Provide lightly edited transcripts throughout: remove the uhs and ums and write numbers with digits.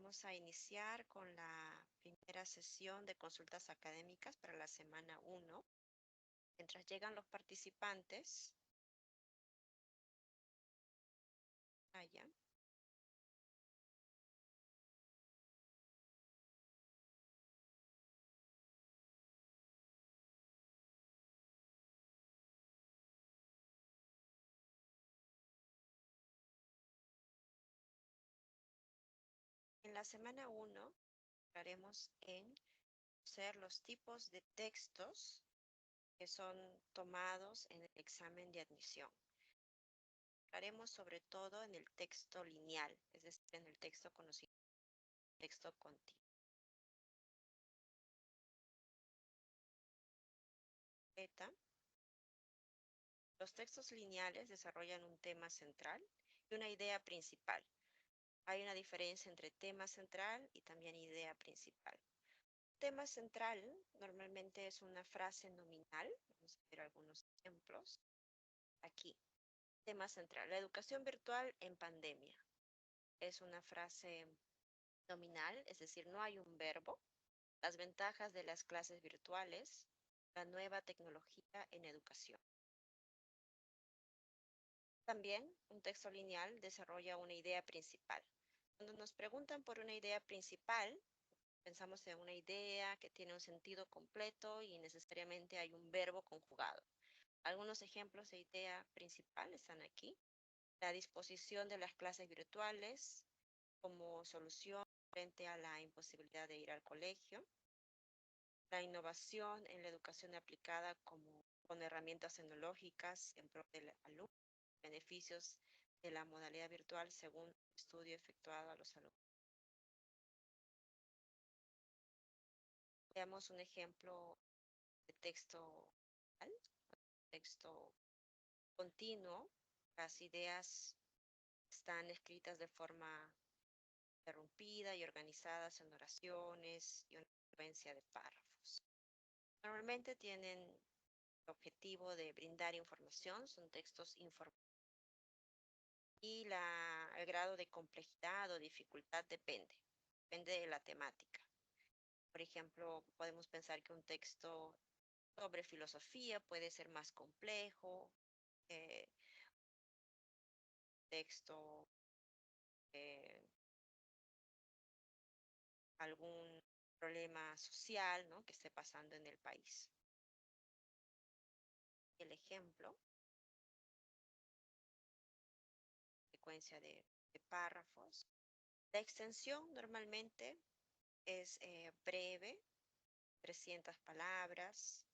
Vamos a iniciar con la primera sesión de consultas académicas para la semana 1. Mientras llegan los participantes, allá. En la semana 1 hablaremos en conocer los tipos de textos que son tomados en el examen de admisión. Hablaremos sobre todo en el texto lineal, es decir, en el texto conocido como texto continuo. Los textos lineales desarrollan un tema central y una idea principal. Hay una diferencia entre tema central y también idea principal. Tema central normalmente es una frase nominal. Vamos a ver algunos ejemplos. Aquí, tema central. La educación virtual en pandemia. Es una frase nominal, es decir, no hay un verbo. Las ventajas de las clases virtuales. La nueva tecnología en educación. También un texto lineal desarrolla una idea principal. Cuando nos preguntan por una idea principal, pensamos en una idea que tiene un sentido completo y necesariamente hay un verbo conjugado. Algunos ejemplos de idea principal están aquí. La disposición de las clases virtuales como solución frente a la imposibilidad de ir al colegio. La innovación en la educación aplicada con herramientas tecnológicas en pro del alumno. Beneficios de la modalidad virtual según estudio efectuado a los alumnos. Veamos un ejemplo de texto continuo. Las ideas están escritas de forma interrumpida y organizadas en oraciones y una secuencia de párrafos. Normalmente tienen el objetivo de brindar información, son textos informativos. Y el grado de complejidad o dificultad depende de la temática. Por ejemplo, podemos pensar que un texto sobre filosofía puede ser más complejo, eh, texto, eh, algún problema social, ¿no?, que esté pasando en el país. El ejemplo, secuencia de párrafos. La extensión normalmente es breve, 300 palabras.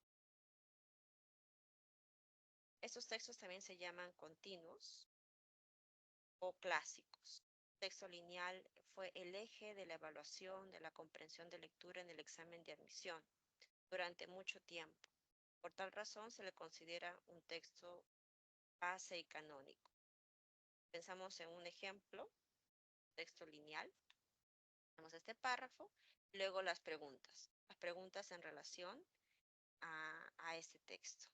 Estos textos también se llaman continuos o clásicos. El texto lineal fue el eje de la evaluación de la comprensión de lectura en el examen de admisión durante mucho tiempo. Por tal razón se le considera un texto base y canónico. Pensamos en un ejemplo, texto lineal. Tenemos este párrafo, luego las preguntas en relación a este texto.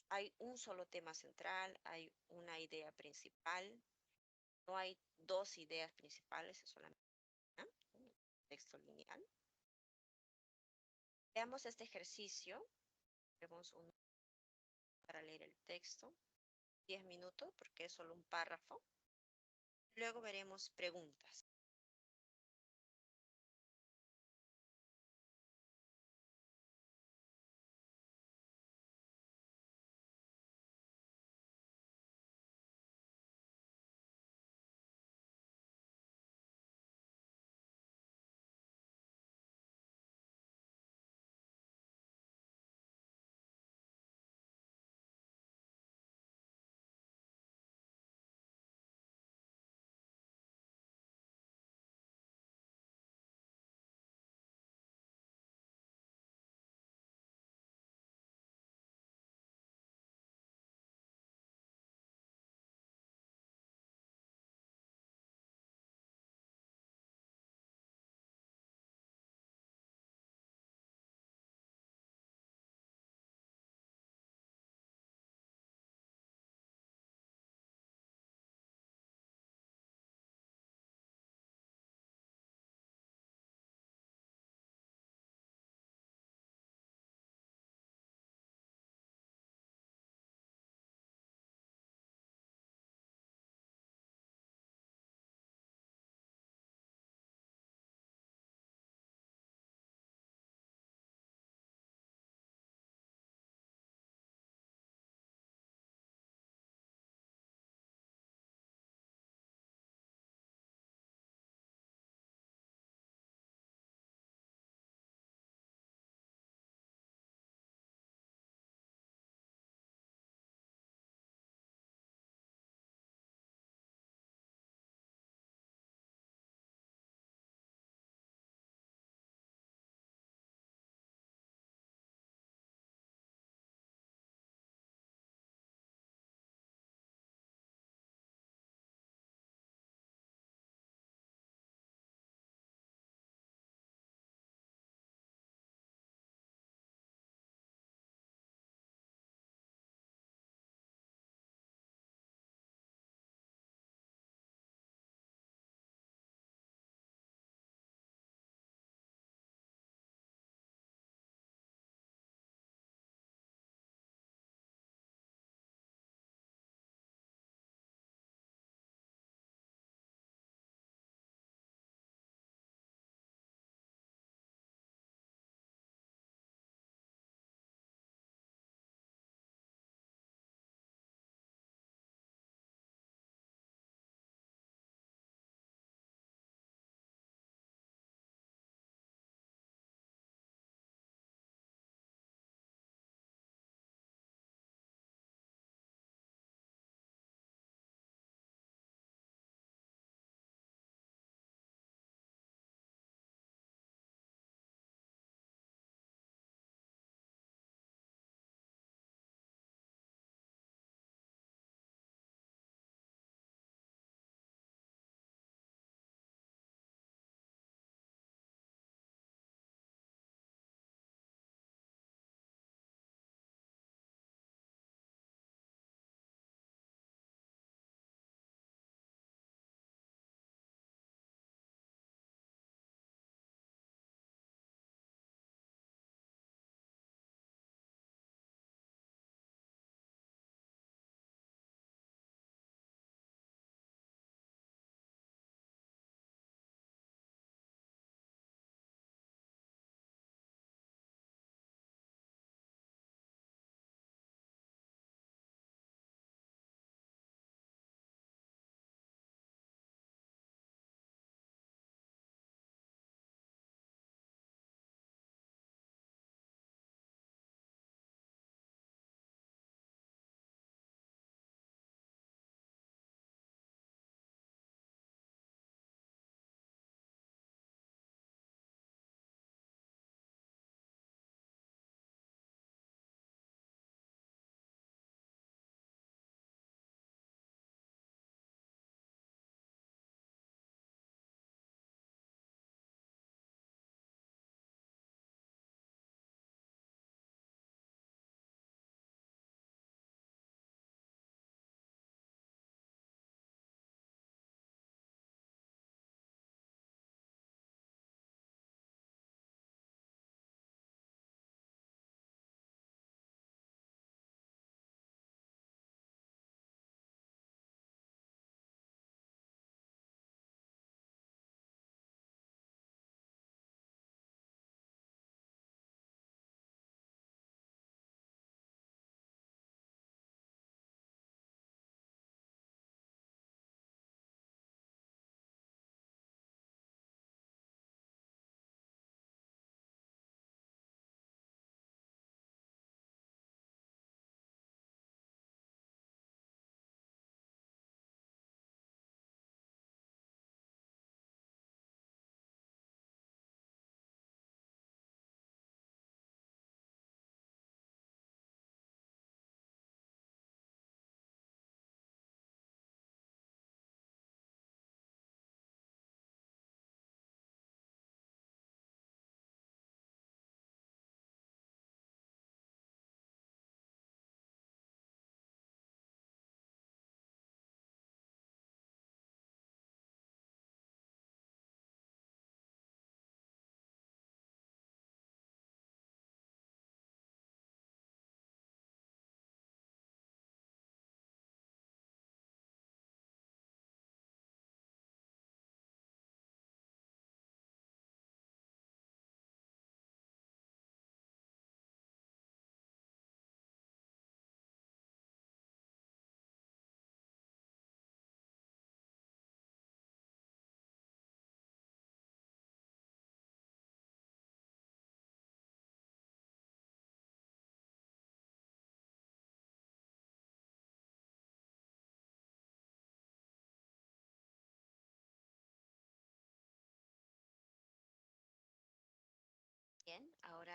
Hay un solo tema central, hay una idea principal, no hay dos ideas principales, es solamente un texto lineal. Veamos este ejercicio. Tenemos para leer el texto, 10 minutos porque es solo un párrafo. Luego veremos preguntas.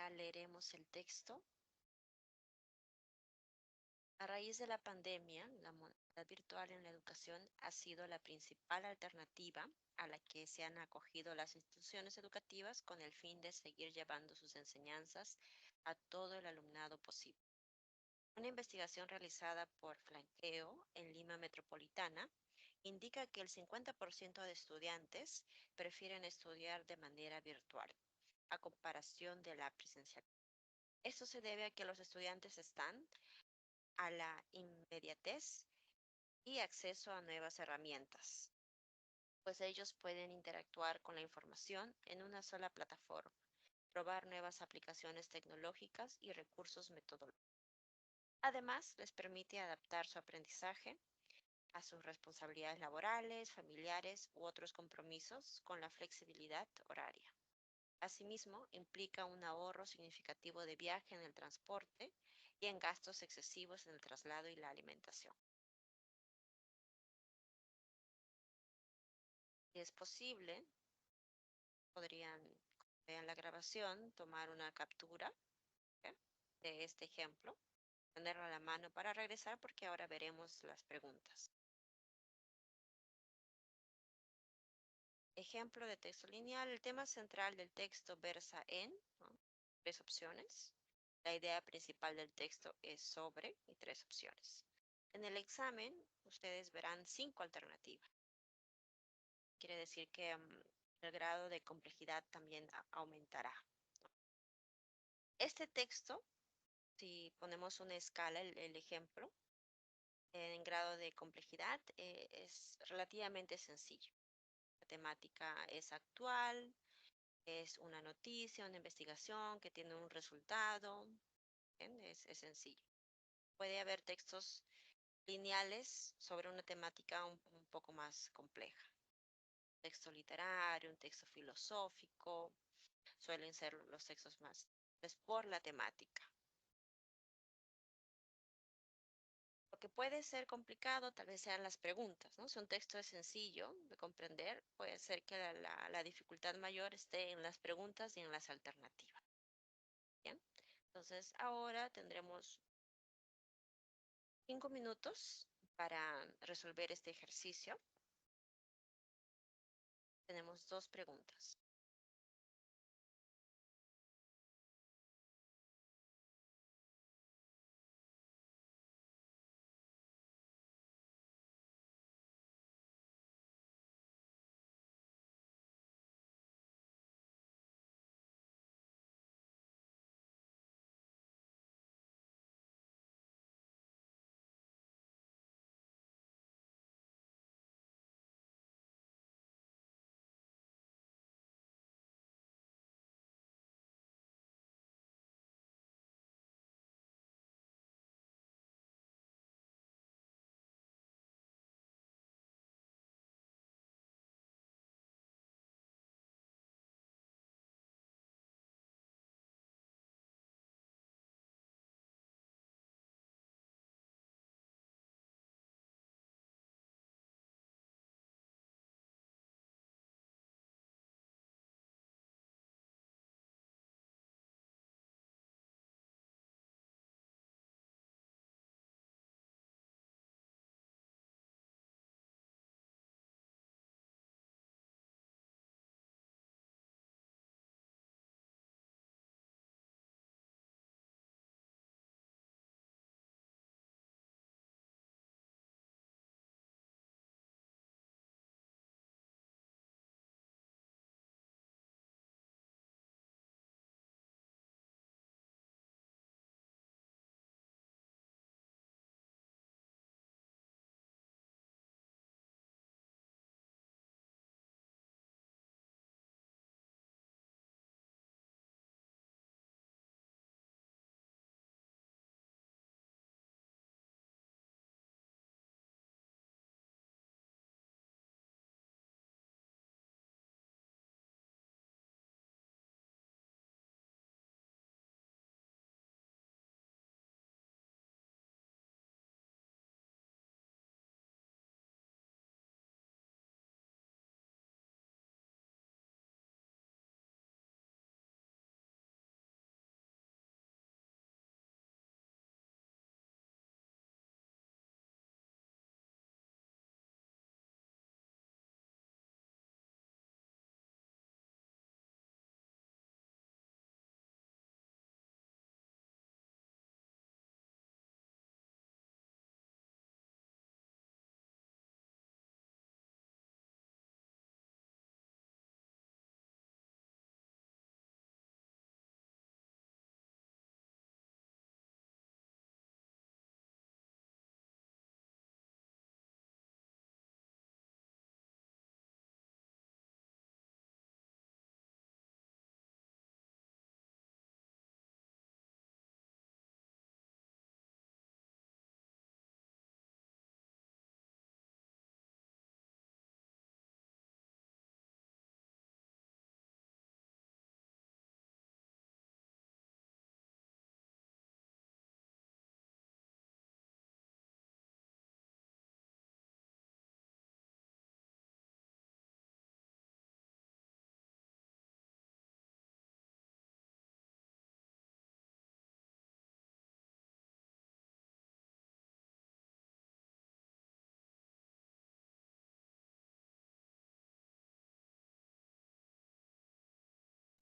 Ahora leeremos el texto. A raíz de la pandemia, la modalidad virtual en la educación ha sido la principal alternativa a la que se han acogido las instituciones educativas con el fin de seguir llevando sus enseñanzas a todo el alumnado posible. Una investigación realizada por Flanqueo en Lima Metropolitana indica que el 50% de estudiantes prefieren estudiar de manera virtual, a comparación de la presencial. Esto se debe a que los estudiantes están a la inmediatez y acceso a nuevas herramientas, pues ellos pueden interactuar con la información en una sola plataforma, probar nuevas aplicaciones tecnológicas y recursos metodológicos. Además, les permite adaptar su aprendizaje a sus responsabilidades laborales, familiares u otros compromisos con la flexibilidad horaria. Asimismo, implica un ahorro significativo de viaje en el transporte y en gastos excesivos en el traslado y la alimentación. Si es posible, podrían, vean la grabación, tomar una captura, ¿ok?, de este ejemplo, tenerlo a la mano para regresar porque ahora veremos las preguntas. Ejemplo de texto lineal. El tema central del texto versa en, ¿no?, tres opciones. La idea principal del texto es sobre y tres opciones. En el examen, ustedes verán 5 alternativas. Quiere decir que el grado de complejidad también aumentará. Este texto, si ponemos una escala, el ejemplo, en grado de complejidad, es relativamente sencillo. La temática es actual, es una noticia, una investigación que tiene un resultado. ¿Bien? Es sencillo. Puede haber textos lineales sobre una temática un poco más compleja. Un texto literario, un texto filosófico, suelen ser los textos más, pues, por la temática. Lo que puede ser complicado tal vez sean las preguntas, ¿no? Si un texto es sencillo de comprender, puede ser que la dificultad mayor esté en las preguntas y en las alternativas. Bien, entonces ahora tendremos 5 minutos para resolver este ejercicio. Tenemos 2 preguntas.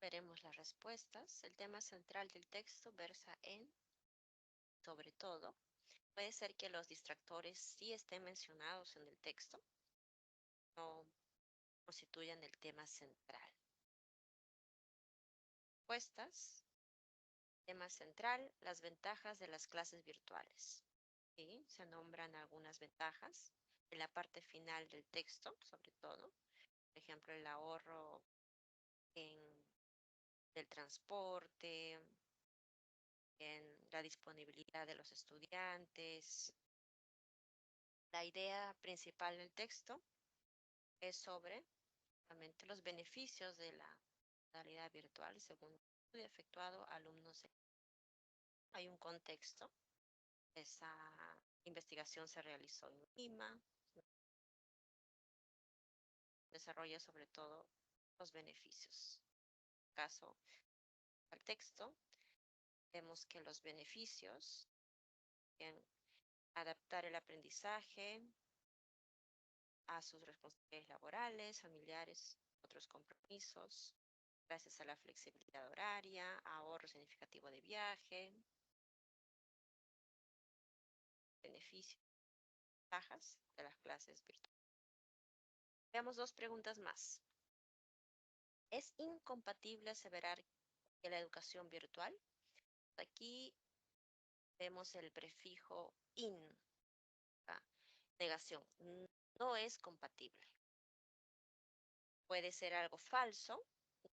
Veremos las respuestas. El tema central del texto versa en, sobre todo, puede ser que los distractores sí estén mencionados en el texto, no constituyan el tema central. Respuestas. Tema central, las ventajas de las clases virtuales. ¿Sí? Se nombran algunas ventajas en la parte final del texto, sobre todo. Por ejemplo, el ahorro en, del transporte, en la disponibilidad de los estudiantes. La idea principal del texto es sobre realmente los beneficios de la modalidad virtual según un estudio efectuado a alumnos. Hay un contexto. Esa investigación se realizó en Lima. Desarrolla sobre todo los beneficios. En caso al texto, vemos que los beneficios en adaptar el aprendizaje a sus responsabilidades laborales, familiares, otros compromisos, gracias a la flexibilidad horaria, ahorro significativo de viaje, beneficios, ventajas de las clases virtuales. Veamos dos preguntas más. ¿Es incompatible aseverar que la educación virtual? Aquí vemos el prefijo in, negación, no es compatible. Puede ser algo falso,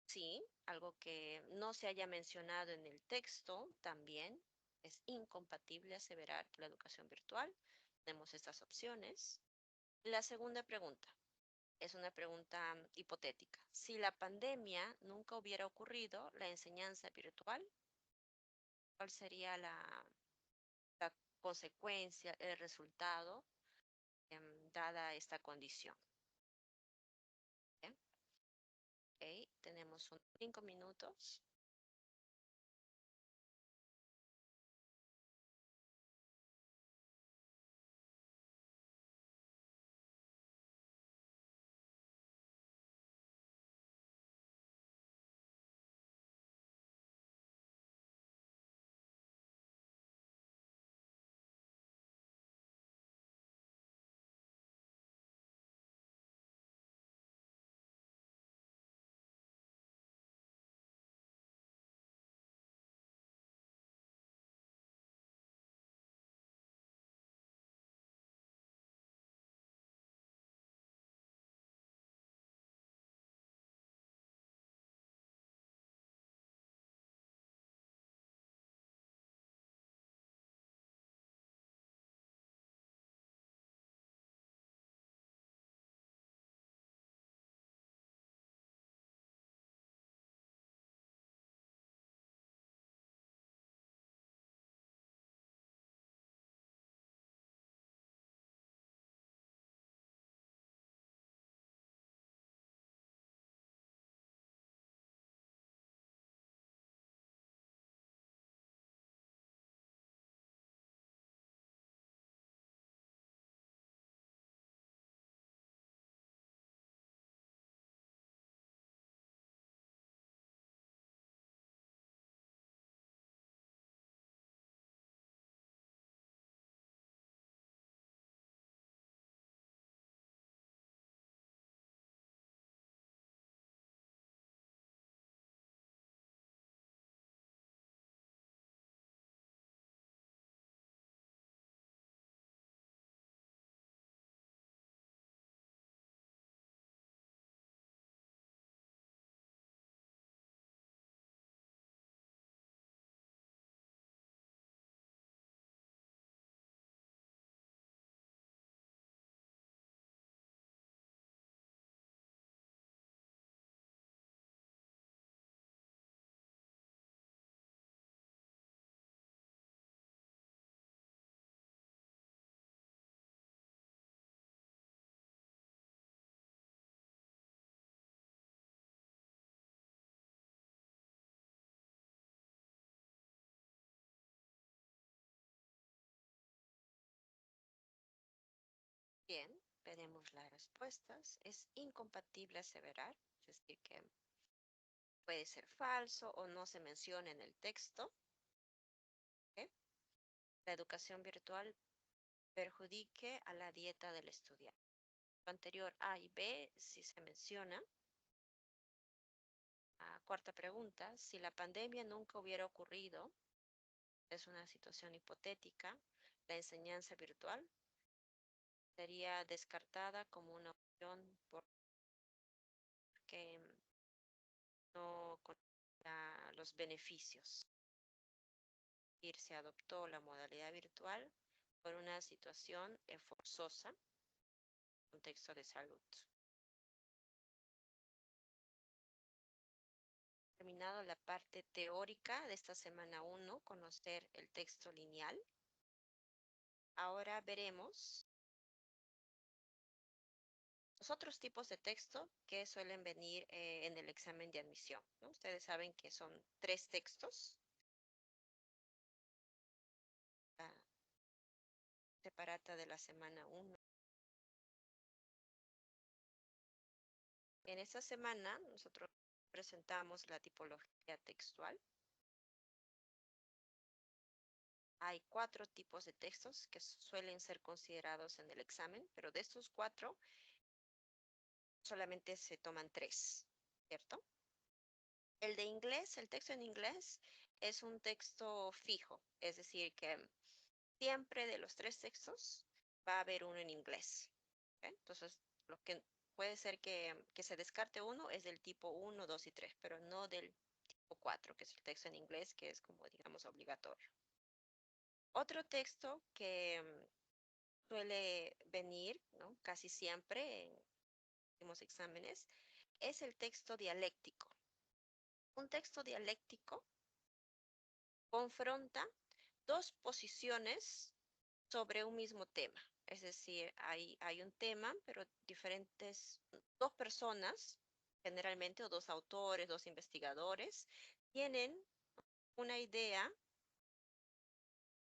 sí, algo que no se haya mencionado en el texto también. Es incompatible aseverar que la educación virtual. Tenemos estas opciones. La segunda pregunta es una pregunta hipotética. Si la pandemia nunca hubiera ocurrido, la enseñanza virtual, ¿cuál sería la consecuencia, el resultado dada esta condición? ¿Bien? Ok, tenemos 5 minutos. Bien, veremos las respuestas. Es incompatible aseverar, es decir, que puede ser falso o no se menciona en el texto. ¿Ok? La educación virtual perjudique a la dieta del estudiante. Lo anterior A y B sí se menciona. Cuarta pregunta, si la pandemia nunca hubiera ocurrido, es una situación hipotética, la enseñanza virtual sería descartada como una opción porque no con los beneficios. Y se adoptó la modalidad virtual por una situación forzosa, contexto de salud. Terminado la parte teórica de esta semana 1, conocer el texto lineal. Ahora veremos los otros tipos de texto que suelen venir en el examen de admisión, ¿no? Ustedes saben que son 3 textos. La separata de la semana 1. En esta semana nosotros presentamos la tipología textual. Hay 4 tipos de textos que suelen ser considerados en el examen, pero de estos 4 solamente se toman 3, ¿cierto? El de inglés, el texto en inglés, es un texto fijo, es decir, que siempre de los 3 textos va a haber uno en inglés. ¿Ok? Entonces, lo que puede ser que se descarte uno es del tipo 1, 2 y 3, pero no del tipo 4, que es el texto en inglés, que es como, digamos, obligatorio. Otro texto que suele venir, ¿no? Casi siempre en los exámenes es el texto dialéctico. Un texto dialéctico confronta 2 posiciones sobre un mismo tema. Es decir, hay un tema, pero diferentes, 2 personas, generalmente, o 2 autores, 2 investigadores, tienen una idea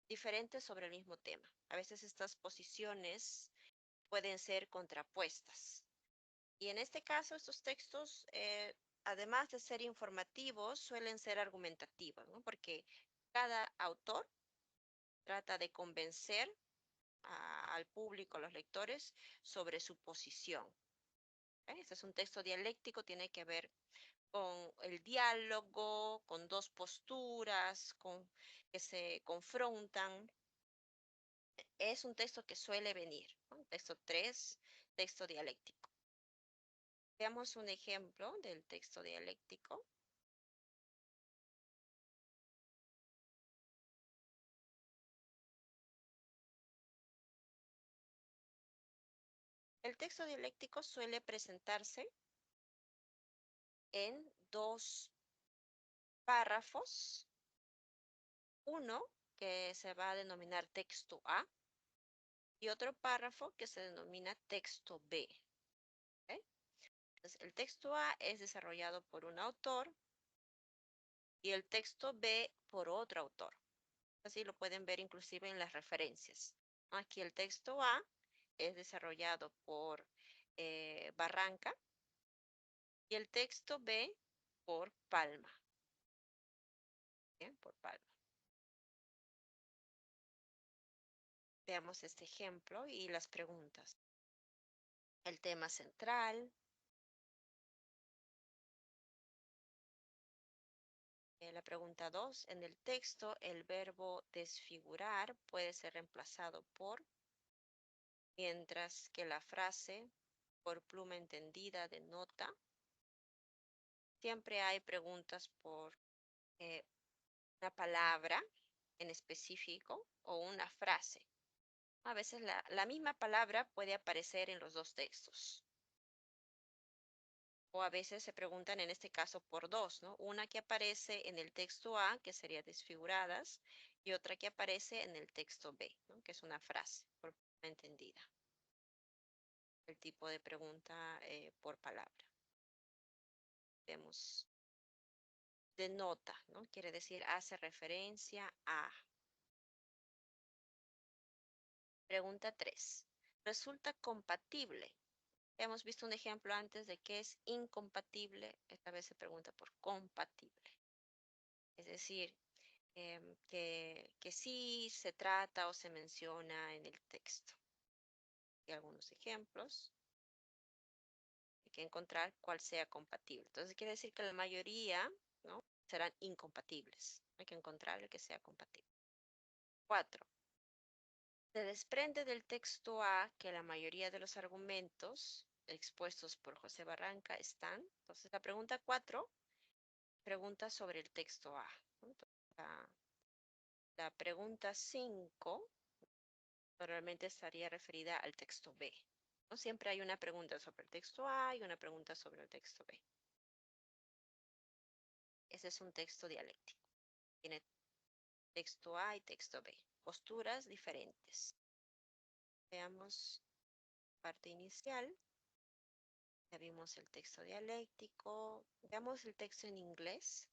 diferente sobre el mismo tema. A veces estas posiciones pueden ser contrapuestas. Y en este caso, estos textos, además de ser informativos, suelen ser argumentativos, ¿no? Porque cada autor trata de convencer al público, a los lectores, sobre su posición. Este es un texto dialéctico, tiene que ver con el diálogo, con 2 posturas, que se confrontan. Es un texto que suele venir, ¿no? Texto 3, texto dialéctico. Veamos un ejemplo del texto dialéctico. El texto dialéctico suele presentarse en 2 párrafos. Uno que se va a denominar texto A y otro párrafo que se denomina texto B. ¿Okay? Entonces, el texto A es desarrollado por un autor y el texto B por otro autor. Así lo pueden ver inclusive en las referencias. Aquí el texto A es desarrollado por Barranca y el texto B por Palma. Bien, por Palma. Veamos este ejemplo y las preguntas. El tema central. La pregunta 2. En el texto, el verbo desfigurar puede ser reemplazado por, mientras que la frase por pluma entendida denota. Siempre hay preguntas por eh, una palabra en específico o una frase. A veces la misma palabra puede aparecer en los 2 textos. O a veces se preguntan en este caso por 2, ¿no? Una que aparece en el texto A, que sería desfiguradas, y otra que aparece en el texto B, ¿no? Que es una frase por entendida. El tipo de pregunta por palabra. Vemos denota, ¿no? Quiere decir hace referencia a. Pregunta 3. Resulta compatible Hemos visto un ejemplo antes de que es incompatible. Esta vez se pregunta por compatible. Es decir, que sí se trata o se menciona en el texto. Y algunos ejemplos. Hay que encontrar cuál sea compatible. Entonces quiere decir que la mayoría, ¿no?, serán incompatibles. Hay que encontrar el que sea compatible. 4. Se desprende del texto A que la mayoría de los argumentos expuestos por José Barranca están. Entonces la pregunta 4 pregunta sobre el texto A, ¿no? La pregunta 5 normalmente estaría referida al texto B, ¿no? Siempre hay una pregunta sobre el texto A y una pregunta sobre el texto B. Ese es un texto dialéctico. Tiene texto A y texto B. Posturas diferentes. Veamos parte inicial. Ya vimos el texto dialéctico. Veamos el texto en inglés.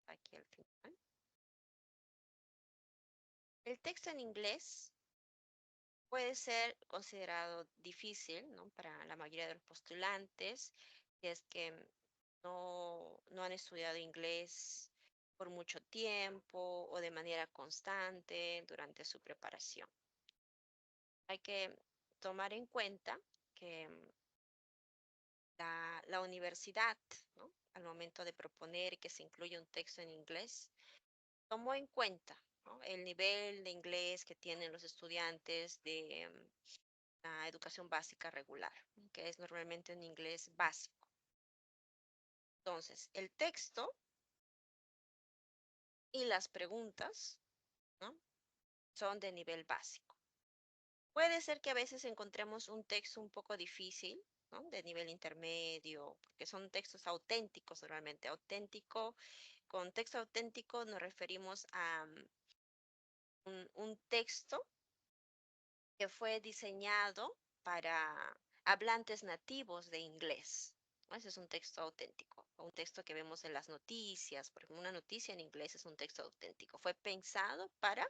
Aquí al final. El texto en inglés puede ser considerado difícil, ¿no?, para la mayoría de los postulantes, si es que no han estudiado inglés por mucho tiempo o de manera constante durante su preparación. Hay que tomar en cuenta que la universidad, ¿no?, al momento de proponer que se incluya un texto en inglés, tomó en cuenta, ¿no?, el nivel de inglés que tienen los estudiantes de la educación básica regular, ¿no?, que es normalmente un inglés básico. Entonces, el texto y las preguntas, ¿no?, son de nivel básico. Puede ser que a veces encontremos un texto un poco difícil, ¿no?, de nivel intermedio, porque son textos auténticos normalmente. Con texto auténtico nos referimos a un texto que fue diseñado para hablantes nativos de inglés, ¿no? Ese es un texto auténtico, o un texto que vemos en las noticias. Por ejemplo, una noticia en inglés es un texto auténtico. Fue pensado para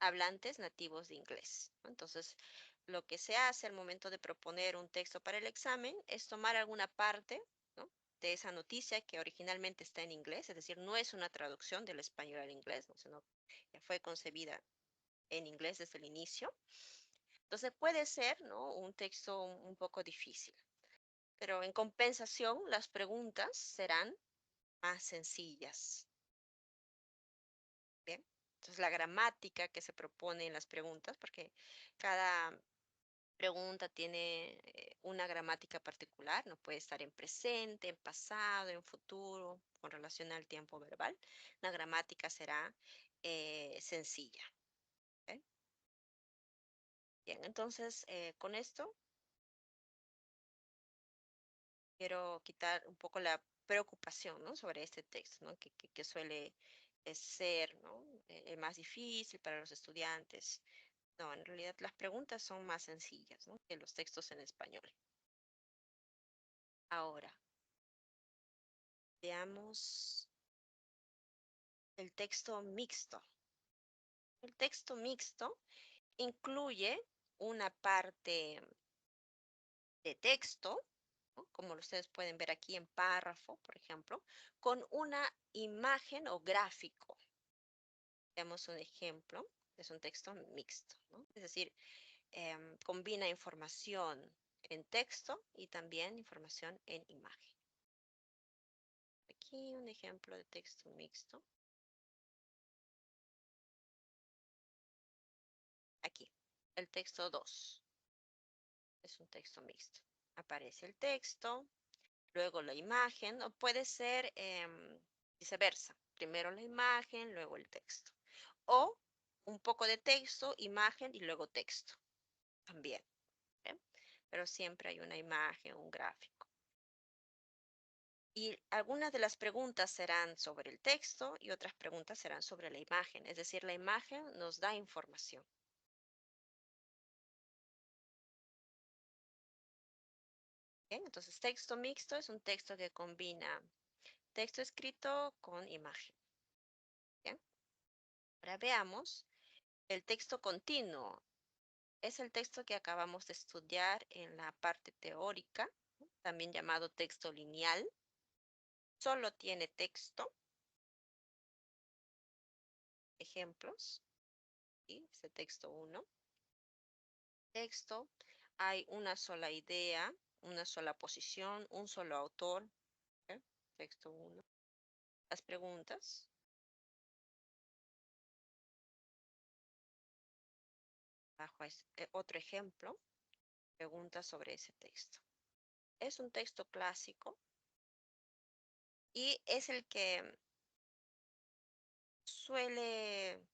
hablantes nativos de inglés, ¿no? Entonces, lo que se hace al momento de proponer un texto para el examen es tomar alguna parte, ¿no?, de esa noticia que originalmente está en inglés, es decir, no es una traducción del español al inglés, ¿no?, sino que fue concebida en inglés desde el inicio. Entonces puede ser, ¿no?, un texto un poco difícil, pero en compensación las preguntas serán más sencillas. Bien, entonces la gramática que se propone en las preguntas, porque cada pregunta tiene una gramática particular, no puede estar en presente, en pasado, en futuro, con relación al tiempo verbal. La gramática será sencilla. ¿Ok? Bien, entonces con esto quiero quitar un poco la preocupación, ¿no?, sobre este texto, ¿no?, que suele ser, ¿no?, el más difícil para los estudiantes. No, en realidad las preguntas son más sencillas, ¿no?, que los textos en español. Ahora, veamos el texto mixto. El texto mixto incluye una parte de texto, ¿no?, como ustedes pueden ver aquí en párrafo, por ejemplo, con una imagen o gráfico. Veamos un ejemplo. Es un texto mixto, ¿no? Es decir, combina información en texto y también información en imagen. Aquí un ejemplo de texto mixto. Aquí, el texto 2. Es un texto mixto. Aparece el texto, luego la imagen, o puede ser viceversa. Primero la imagen, luego el texto. O un poco de texto, imagen y luego texto. También. ¿Bien? Pero siempre hay una imagen, un gráfico. Y algunas de las preguntas serán sobre el texto y otras preguntas serán sobre la imagen. Es decir, la imagen nos da información. Bien, entonces texto mixto es un texto que combina texto escrito con imagen. Bien, ahora veamos el texto continuo. Es el texto que acabamos de estudiar en la parte teórica, ¿no? También llamado texto lineal. Solo tiene texto. Ejemplos, ¿sí? Este texto 1. Texto, hay una sola idea, una sola posición, un solo autor. ¿Ok? Texto 1. Las preguntas. Bajo otro ejemplo, preguntas sobre ese texto. Es un texto clásico y es el que suele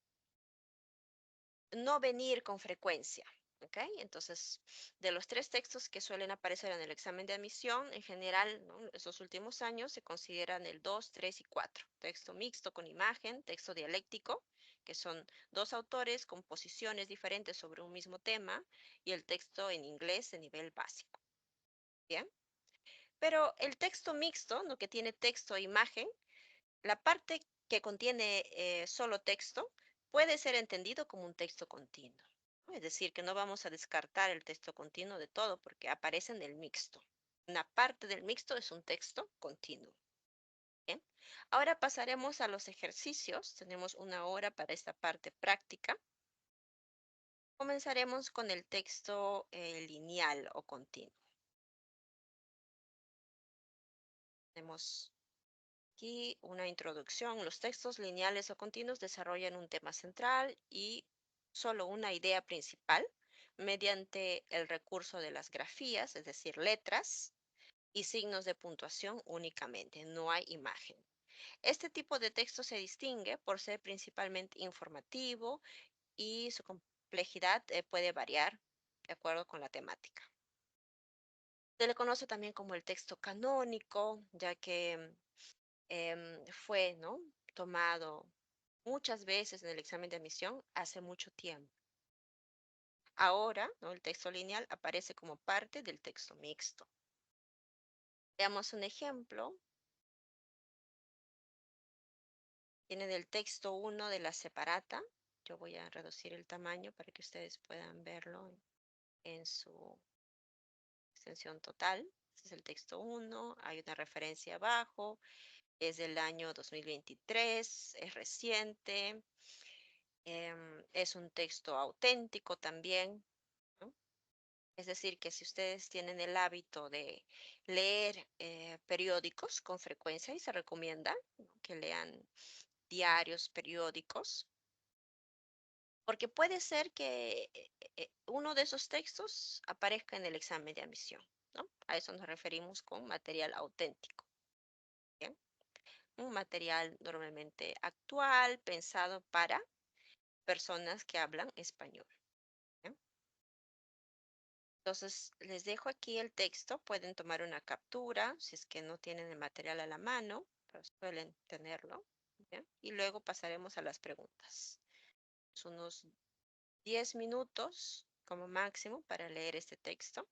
no venir con frecuencia. ¿Ok? Entonces, de los 3 textos que suelen aparecer en el examen de admisión, en general, ¿no? Estos últimos años se consideran el 2, 3 y 4. Texto mixto con imagen, texto dialéctico, que son 2 autores con posiciones diferentes sobre un mismo tema, y el texto en inglés de nivel básico. Bien. Pero el texto mixto, ¿no? Que tiene texto e imagen, la parte que contiene solo texto puede ser entendido como un texto continuo, ¿no? Es decir, que no vamos a descartar el texto continuo de todo porque aparece en el mixto. Una parte del mixto es un texto continuo. Bien. Ahora pasaremos a los ejercicios. Tenemos 1 hora para esta parte práctica. Comenzaremos con el texto lineal o continuo. Tenemos aquí una introducción. Los textos lineales o continuos desarrollan un tema central y solo una idea principal mediante el recurso de las grafías, es decir, letras y signos de puntuación únicamente. No hay imagen. Este tipo de texto se distingue por ser principalmente informativo y su complejidad puede variar de acuerdo con la temática. Se le conoce también como el texto canónico, ya que fue, ¿no? Tomado muchas veces en el examen de admisión hace mucho tiempo. Ahora, ¿no? El texto lineal aparece como parte del texto mixto. Veamos un ejemplo. Tiene del texto 1 de la separata. Yo voy a reducir el tamaño para que ustedes puedan verlo en su extensión total. Este es el texto 1. Hay una referencia abajo. Es del año 2023. Es reciente. Es un texto auténtico también, ¿no? Es decir, que si ustedes tienen el hábito de leer periódicos con frecuencia y se recomienda, ¿no? Que lean diarios, periódicos, porque puede ser que uno de esos textos aparezca en el examen de admisión, ¿no? A eso nos referimos con material auténtico. ¿Bien? Un material normalmente actual, pensado para personas que hablan español. ¿Bien? Entonces, les dejo aquí el texto. Pueden tomar una captura si es que no tienen el material a la mano, pero suelen tenerlo. ¿Ya? Y luego pasaremos a las preguntas. Es unos 10 minutos como máximo para leer este texto.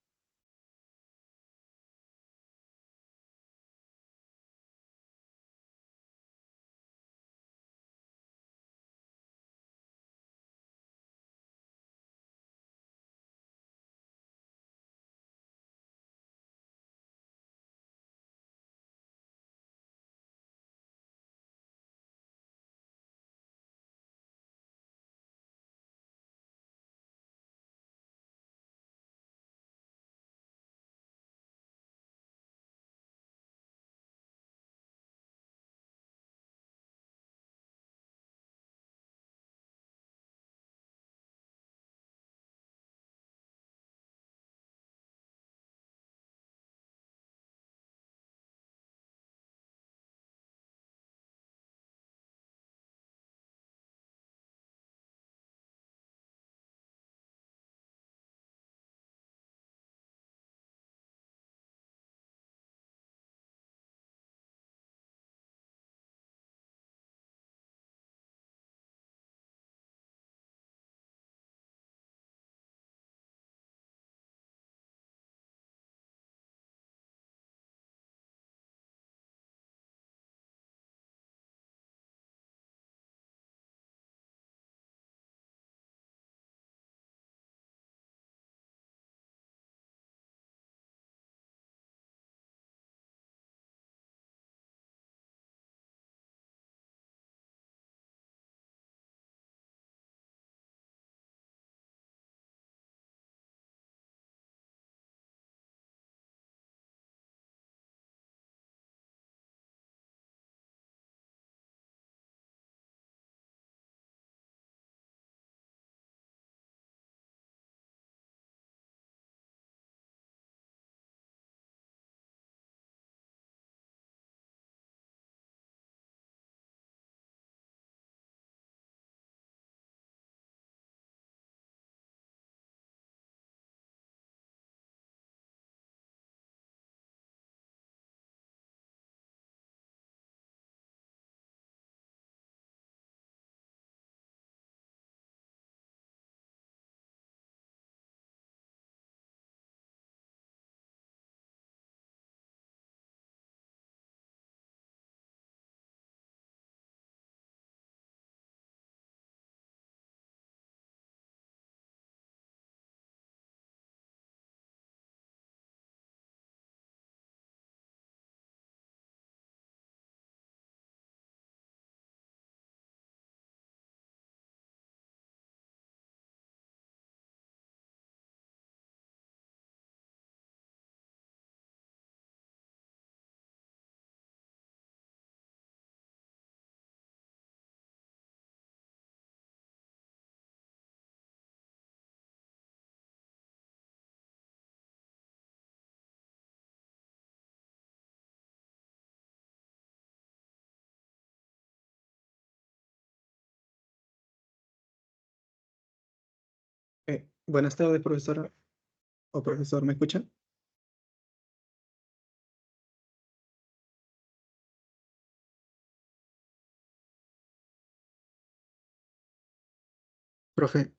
Buenas tardes, profesora o profesor, ¿me escuchan? Profe,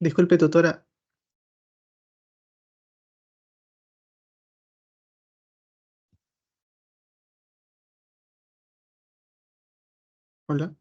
disculpe, tutora. Hola.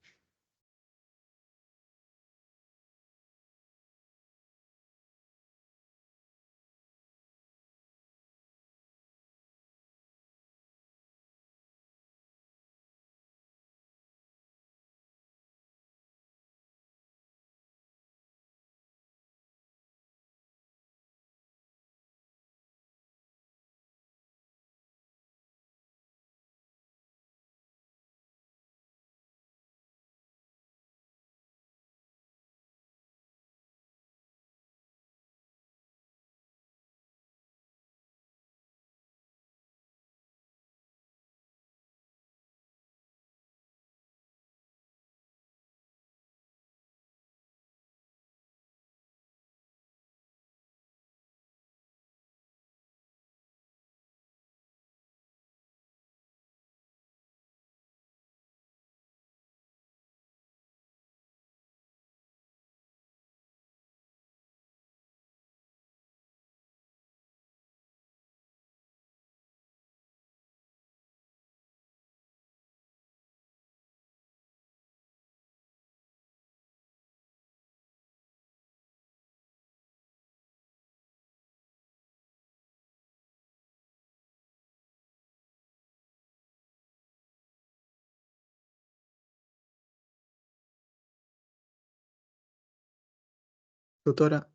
Tutora,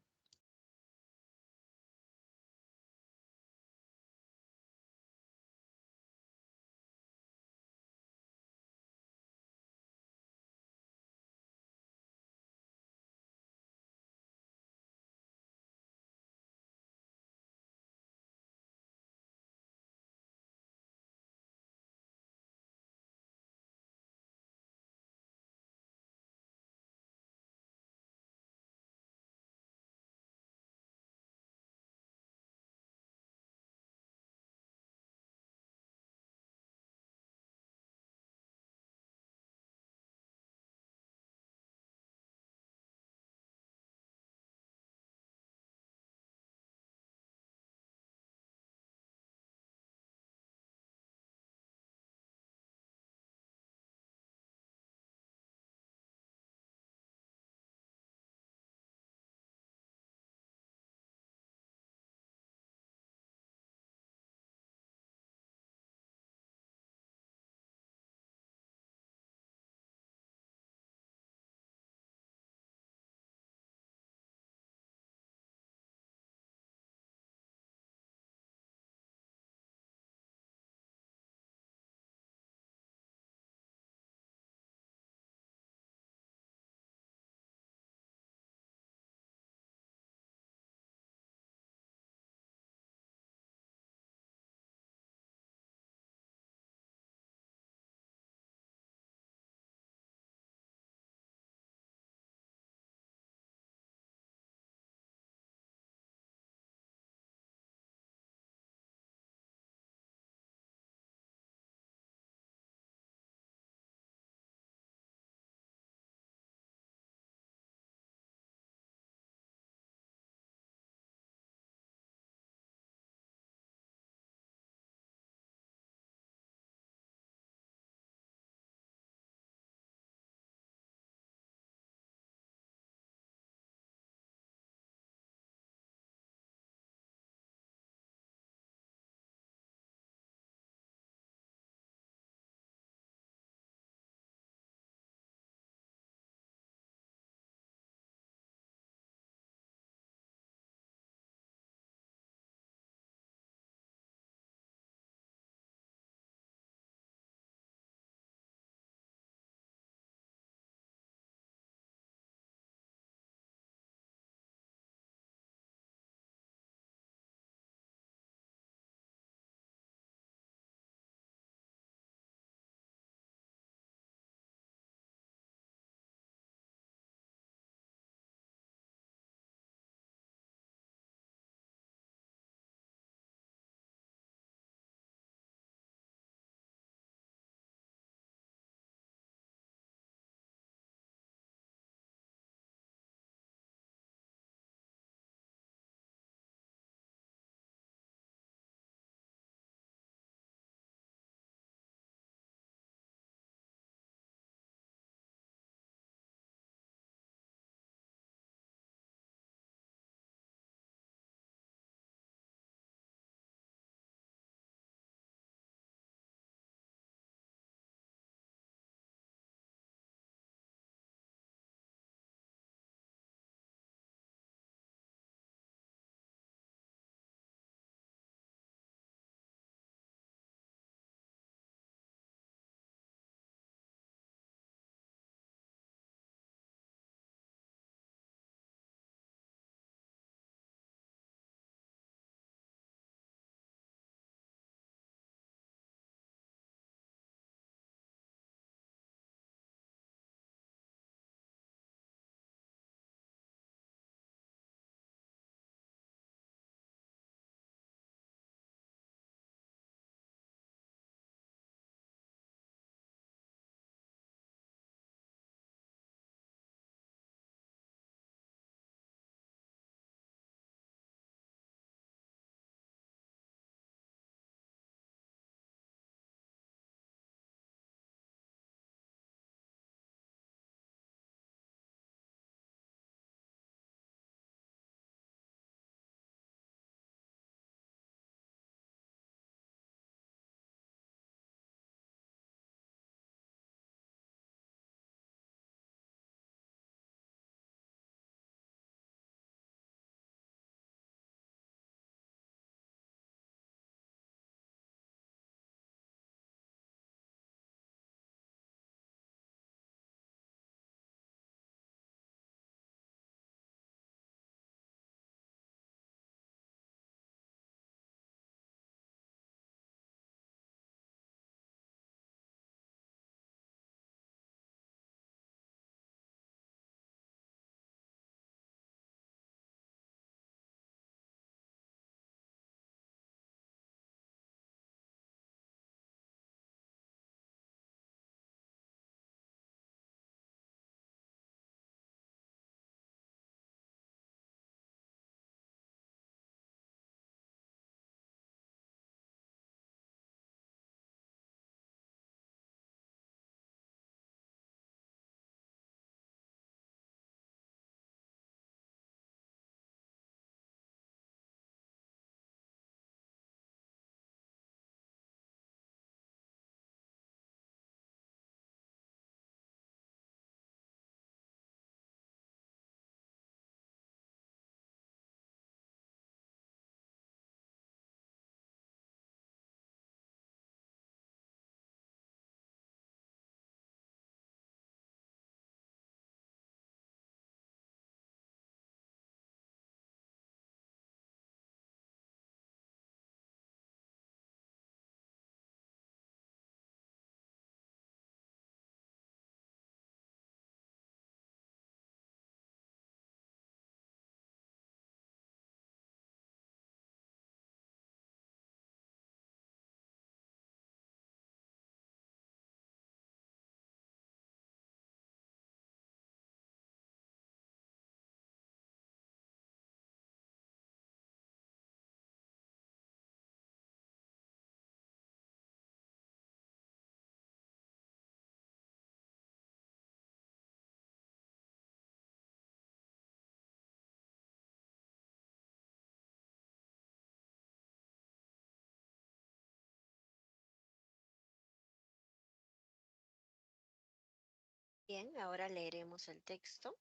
Bien, ahora leeremos el texto.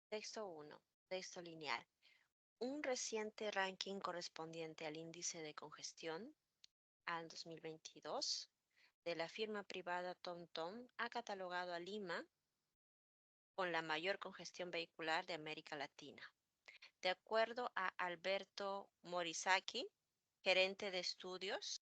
Texto 1. Texto lineal. Un reciente ranking correspondiente al índice de congestión al 2022 de la firma privada TomTom ha catalogado a Lima con la mayor congestión vehicular de América Latina. De acuerdo a Alberto Morisaki, gerente de estudios,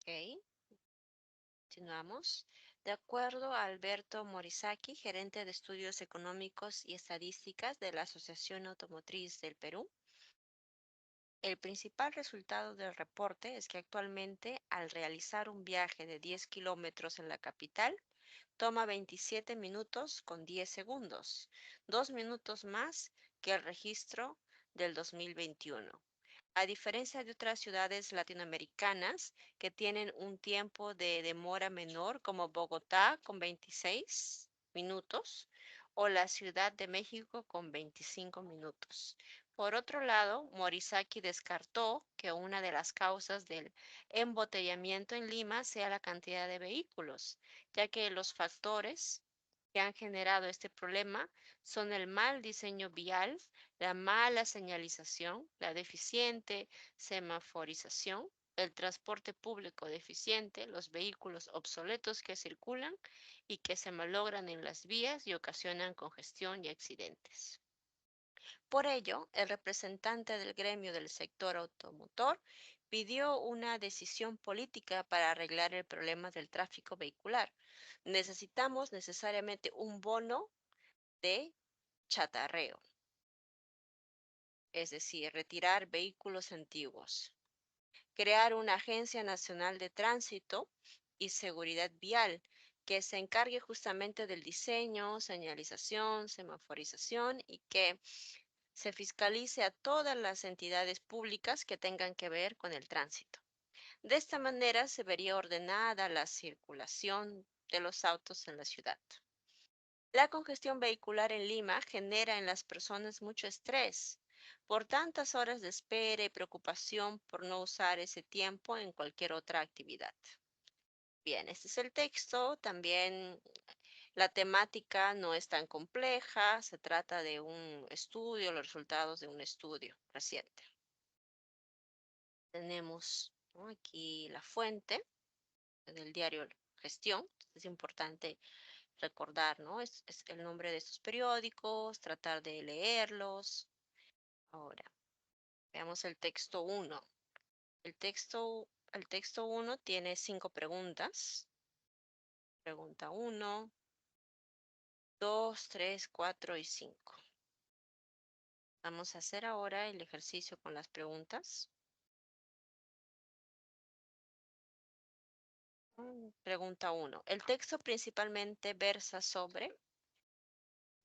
ok, continuamos. De acuerdo a Alberto Morisaki, gerente de estudios económicos y estadísticas de la Asociación Automotriz del Perú, el principal resultado del reporte es que actualmente al realizar un viaje de 10 kilómetros en la capital, toma 27 minutos con 10 segundos, 2 minutos más que el registro del 2021. A diferencia de otras ciudades latinoamericanas que tienen un tiempo de demora menor, como Bogotá con 26 minutos o la Ciudad de México con 25 minutos. Por otro lado, Morisaki descartó que una de las causas del embotellamiento en Lima sea la cantidad de vehículos, ya que los factores que han generado este problema son el mal diseño vial, la mala señalización, la deficiente semaforización, el transporte público deficiente, los vehículos obsoletos que circulan y que se malogran en las vías y ocasionan congestión y accidentes. Por ello, el representante del gremio del sector automotor pidió una decisión política para arreglar el problema del tráfico vehicular. Necesitamos necesariamente un bono de chatarreo, es decir, retirar vehículos antiguos, crear una Agencia Nacional de Tránsito y Seguridad Vial que se encargue justamente del diseño, señalización, semaforización y que se fiscalice a todas las entidades públicas que tengan que ver con el tránsito. De esta manera se vería ordenada la circulación de los autos en la ciudad. La congestión vehicular en Lima genera en las personas mucho estrés por tantas horas de espera y preocupación por no usar ese tiempo en cualquier otra actividad. Bien, este es el texto. También la temática no es tan compleja. Se trata de un estudio, los resultados de un estudio reciente. Tenemos, ¿no?, aquí la fuente del diario Gestión. Es importante recordar, ¿no? Es el nombre de estos periódicos, tratar de leerlos. Ahora, veamos el texto 1. El texto 1 tiene 5 preguntas. Pregunta 1, 2, 3, 4 y 5. Vamos a hacer ahora el ejercicio con las preguntas. Pregunta 1. El texto principalmente versa sobre.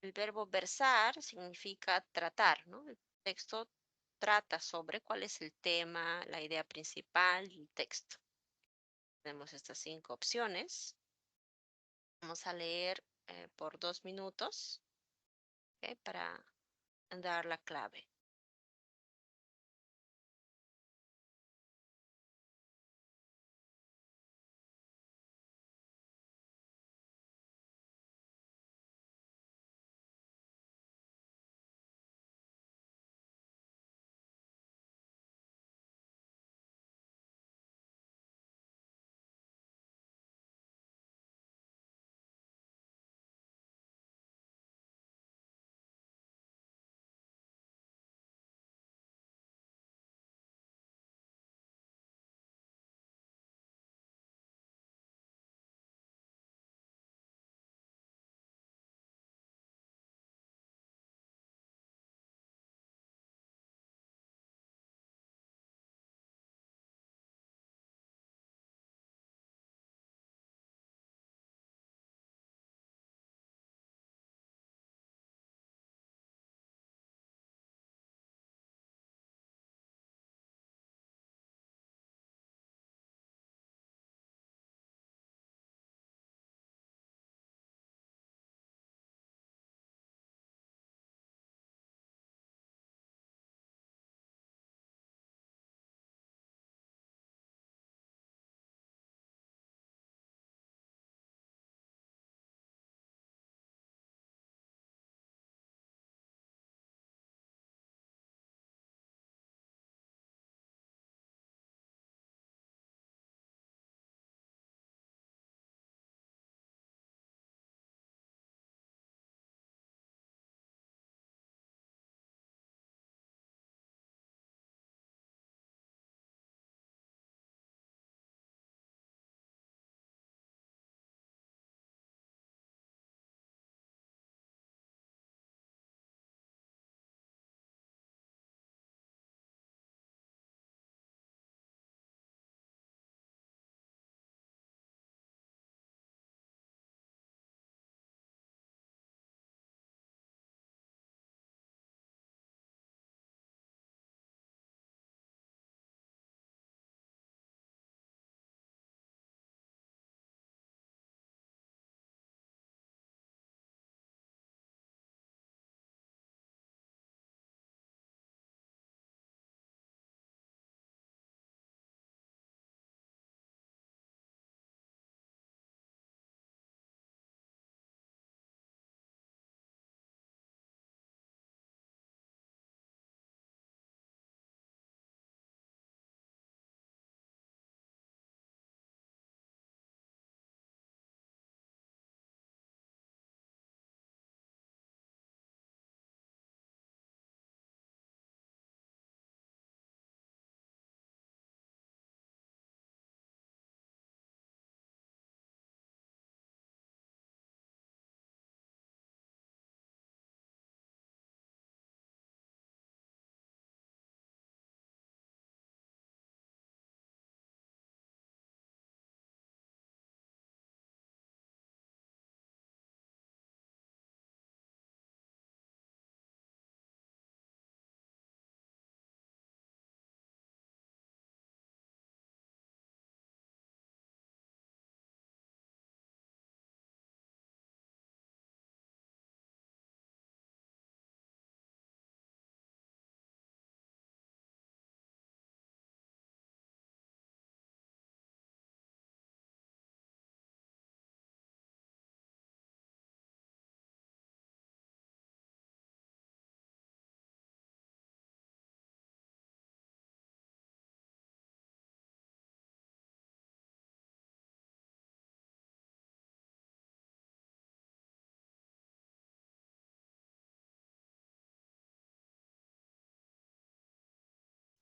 El verbo versar significa tratar, ¿no? El texto trata sobre cuál es el tema, la idea principal del texto. Tenemos estas 5 opciones. Vamos a leer por 2 minutos, ¿ok?, para dar la clave.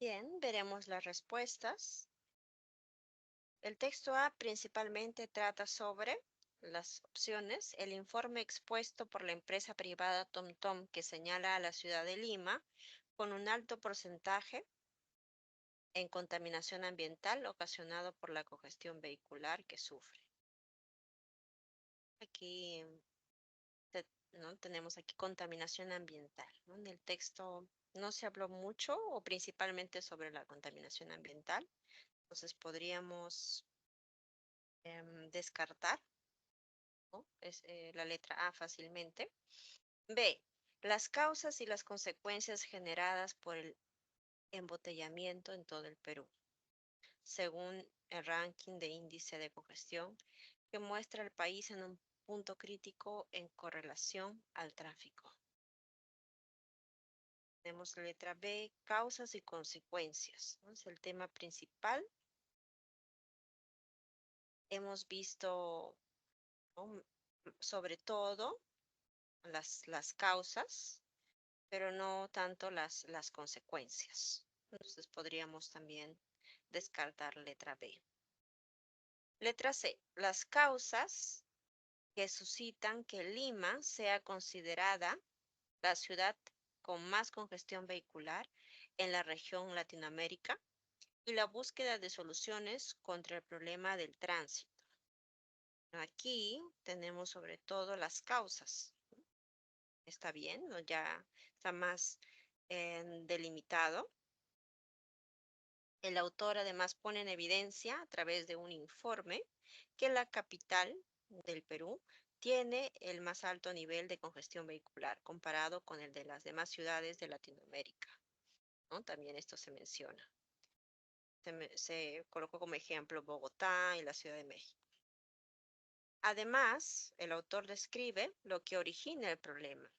Bien, veremos las respuestas. El texto A principalmente trata sobre las opciones, el informe expuesto por la empresa privada TomTom que señala a la ciudad de Lima con un alto porcentaje en contaminación ambiental ocasionado por la congestión vehicular que sufre. Aquí ¿no? Tenemos aquí contaminación ambiental, ¿no? En el texto no se habló mucho o principalmente sobre la contaminación ambiental, entonces podríamos descartar, ¿no? La letra A fácilmente. B, las causas y las consecuencias generadas por el embotellamiento en todo el Perú, según el ranking de índice de congestión que muestra el país en un punto crítico en correlación al tráfico. Tenemos la letra B, causas y consecuencias, ¿no? Es el tema principal. Hemos visto, ¿no? Sobre todo las causas, pero no tanto las consecuencias. Entonces podríamos también descartar letra B. Letra C, las causas que suscitan que Lima sea considerada la ciudad con más congestión vehicular en la región Latinoamérica y la búsqueda de soluciones contra el problema del tránsito. Aquí tenemos sobre todo las causas. Está bien, ¿no? Ya está más delimitado. El autor además pone en evidencia a través de un informe que la capital del Perú tiene el más alto nivel de congestión vehicular comparado con el de las demás ciudades de Latinoamérica, ¿no? También esto se menciona. Se colocó como ejemplo Bogotá y la Ciudad de México. Además, el autor describe lo que origina el problema,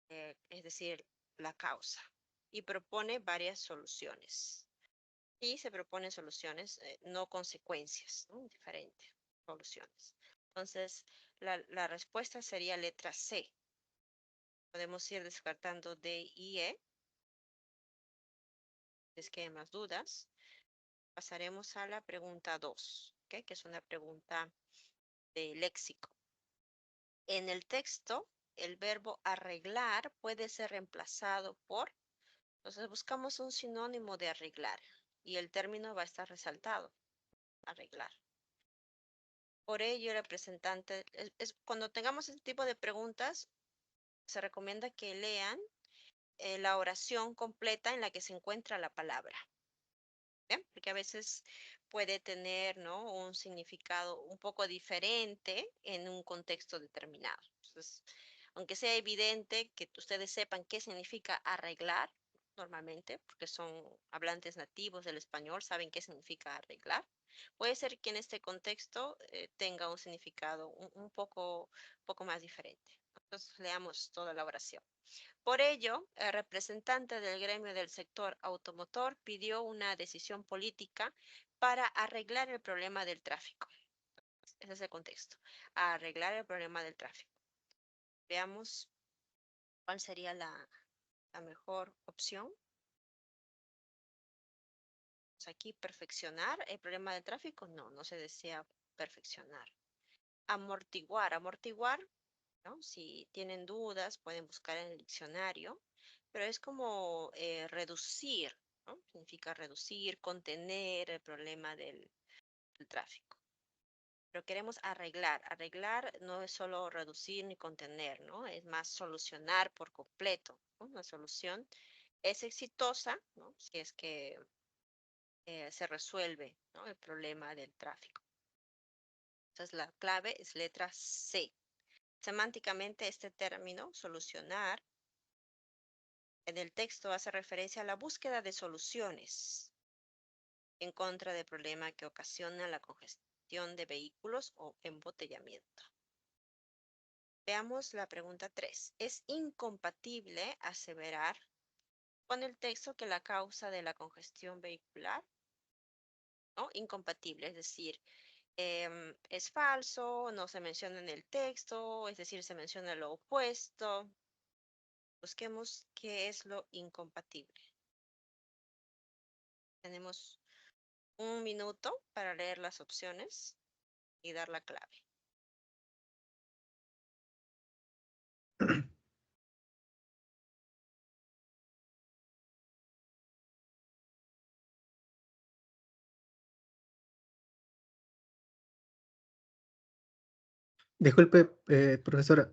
es decir, la causa, y propone varias soluciones. Y se proponen soluciones, no consecuencias, ¿no? Diferentes soluciones. Entonces, la respuesta sería letra C. Podemos ir descartando D y E. Si es que hay más dudas. Pasaremos a la pregunta 2, ¿okay? Que es una pregunta de léxico. En el texto, el verbo arreglar puede ser reemplazado por, entonces buscamos un sinónimo de arreglar y el término va a estar resaltado, arreglar. Por ello, el representante, cuando tengamos este tipo de preguntas, se recomienda que lean la oración completa en la que se encuentra la palabra. ¿Bien? Porque a veces puede tener, ¿no? Un significado un poco diferente en un contexto determinado. Entonces, aunque sea evidente que ustedes sepan qué significa arreglar, normalmente, porque son hablantes nativos del español, saben qué significa arreglar. Puede ser que en este contexto tenga un significado poco más diferente. Entonces, leamos toda la oración. Por ello, el representante del gremio del sector automotor pidió una decisión política para arreglar el problema del tráfico. Ese es el contexto. Arreglar el problema del tráfico. Veamos cuál sería la mejor opción. Pues aquí, perfeccionar el problema del tráfico. No, no se desea perfeccionar. Amortiguar. Amortiguar, ¿no? Si tienen dudas, pueden buscar en el diccionario, pero es como reducir, ¿no? Significa reducir, contener el problema del tráfico. Pero queremos arreglar. Arreglar no es solo reducir ni contener, ¿no? Es más solucionar por completo, ¿no? Una solución es exitosa, ¿no? Si es que se resuelve, ¿no? El problema del tráfico. Entonces la clave es letra C. Semánticamente este término, solucionar, en el texto hace referencia a la búsqueda de soluciones en contra del problema que ocasiona la congestión de vehículos o embotellamiento. Veamos la pregunta 3. ¿Es incompatible aseverar con el texto que la causa de la congestión vehicular? ¿No? Incompatible, es decir, es falso, no se menciona en el texto, es decir, se menciona lo opuesto. Busquemos qué es lo incompatible. Tenemos 1 minuto para leer las opciones y dar la clave. Disculpe, profesora.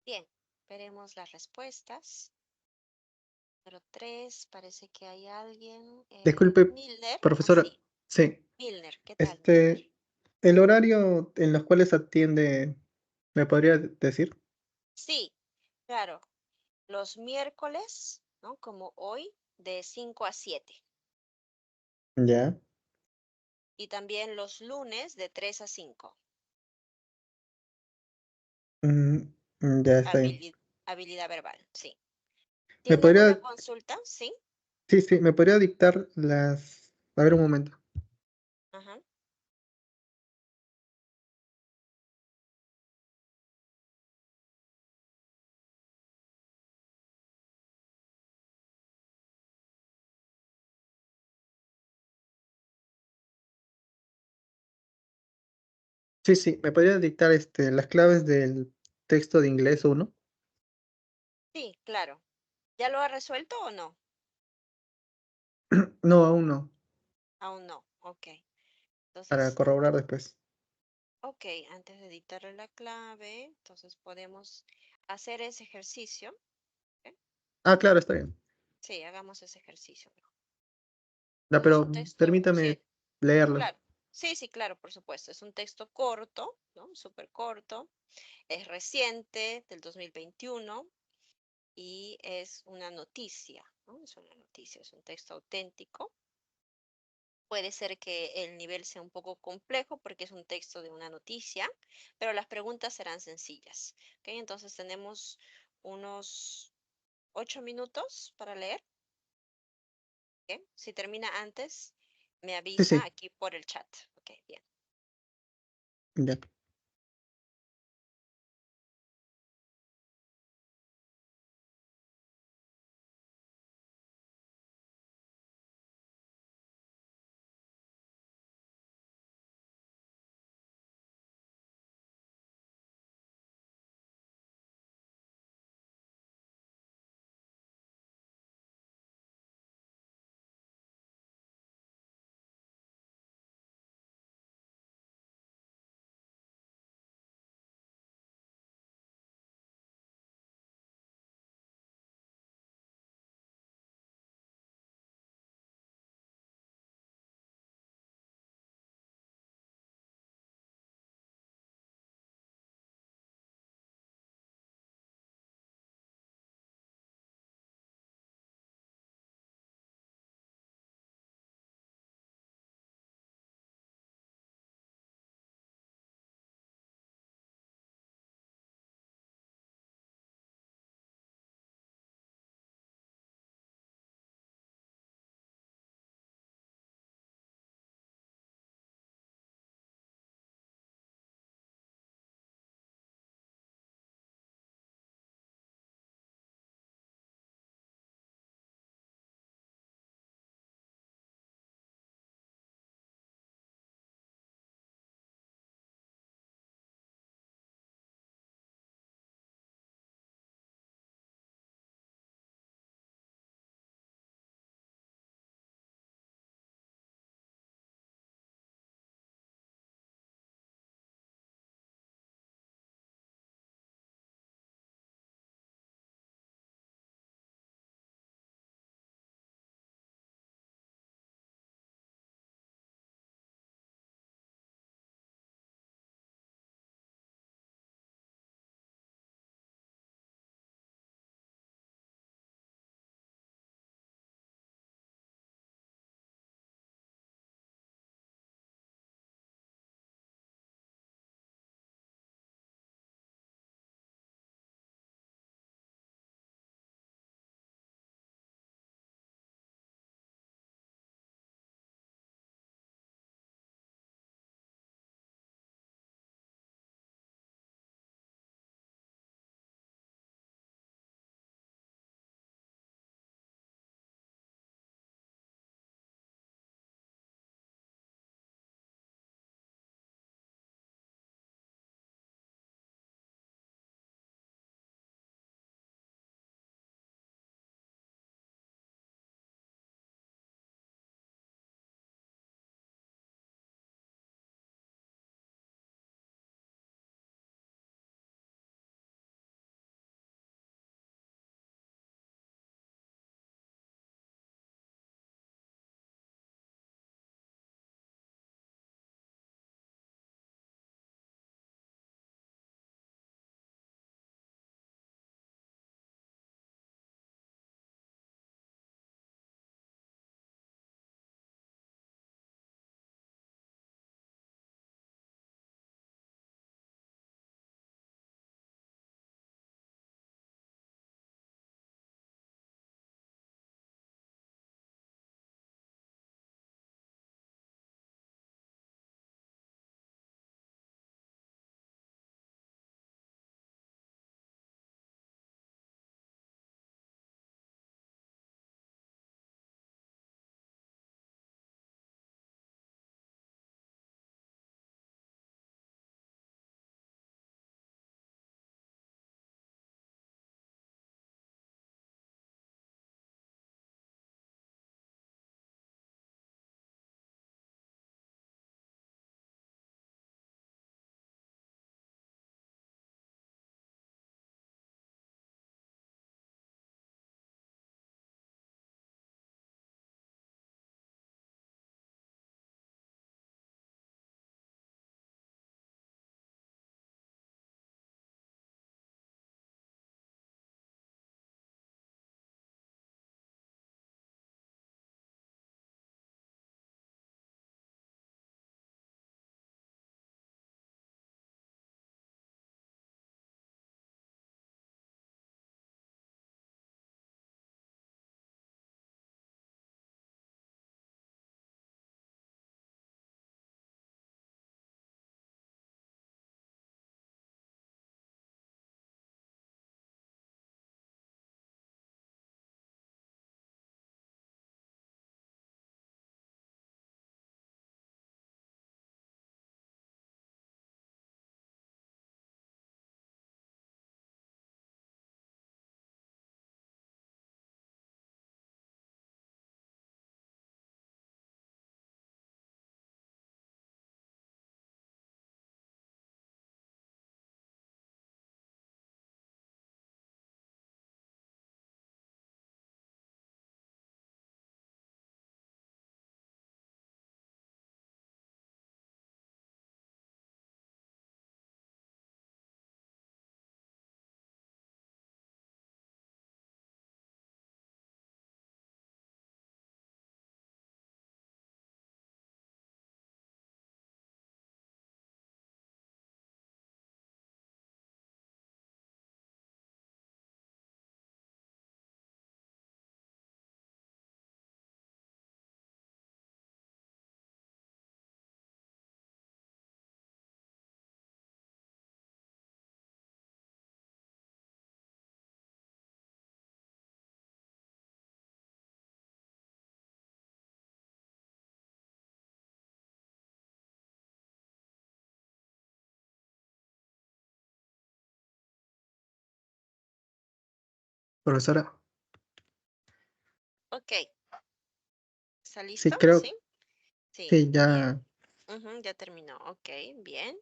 Bien, veremos las respuestas. Número 3, parece que hay alguien. Disculpe, Milner, profesora. sí. Sí, Milner, ¿qué tal, Milner? este, el horario en los cuales atiende, ¿me podría decir? Sí, claro. Los miércoles, ¿no? Como hoy, de 5 a 7. Ya. Y también los lunes de 3 a 5. Mm, ya está bien. Habilidad verbal, sí. ¿Me ¿Tiene alguna podría, consulta? Sí. sí, sí, me podría dictar las, a ver un momento. Ajá. Sí, sí, ¿me podría dictar las claves del texto de inglés uno? Sí, claro. ¿Ya lo ha resuelto o no? No, aún no, Aún no. Ok. para Entonces, corroborar después. ok, antes de dictarle la clave, entonces podemos hacer ese ejercicio. ¿Ok? Ah, claro, está bien. Sí, hagamos ese ejercicio. Ya, Es un pero texto, sí, permítame leerlo. claro. Sí, sí, claro, por supuesto. Es un texto corto, ¿no? Súper corto. Es reciente, del 2021. y es una noticia, ¿no? Es una noticia, es un texto auténtico. Puede ser que el nivel sea un poco complejo porque es un texto de una noticia, pero las preguntas serán sencillas. ¿Ok? Entonces tenemos unos 8 minutos para leer. ¿Ok? Si termina antes, me Sí, avisa sí, aquí por el chat. Ok, bien. ya. Profesora, Ok, ¿está sí, listo? creo, Sí, sí, sí, bien. ya. Ya terminó. Ok, bien.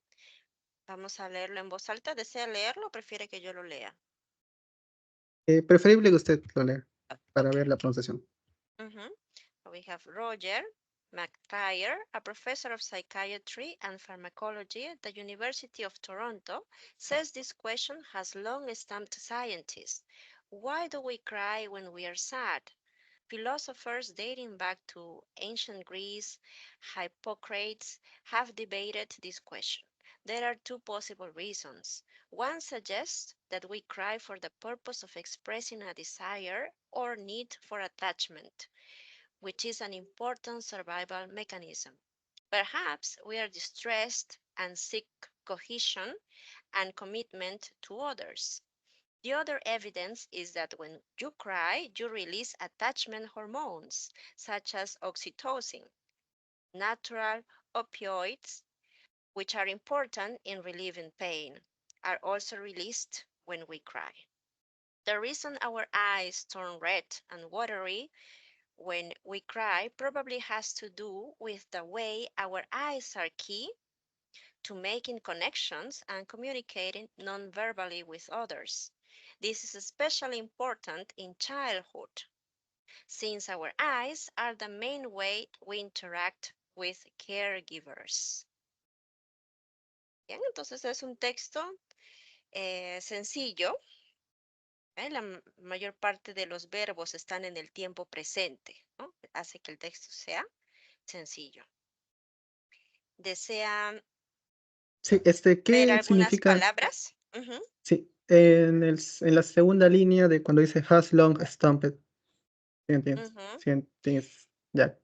Vamos a leerlo en voz alta. ¿Desea leerlo o prefiere que yo lo lea? Preferible que usted lo lea para Ok, ver la ok. pronunciación. Mhm. We have Roger McTire, a professor of psychiatry and pharmacology at the University of Toronto, says this question has long stumped scientists. Why do we cry when we are sad? Philosophers dating back to ancient Greece, Hippocrates, have debated this question. There are two possible reasons. One suggests that we cry for the purpose of expressing a desire or need for attachment, which is an important survival mechanism. Perhaps we are distressed and seek cohesion and commitment to others. The other evidence is that when you cry, you release attachment hormones such as oxytocin. Natural opioids, which are important in relieving pain, are also released when we cry. The reason our eyes turn red and watery when we cry probably has to do with the way our eyes are key to making connections and communicating non-verbally with others. This is especially important in childhood, since our eyes are the main way we interact with caregivers. Bien, entonces es un texto sencillo. La mayor parte de los verbos están en el tiempo presente, ¿no? Hace que el texto sea sencillo. ¿Desea Sí, ver ¿qué algunas significa? palabras? Ujú, Sí, en la segunda línea de cuando dice has long stomped. ¿Sí entiendes? ujú. Sí entiendes. Ya.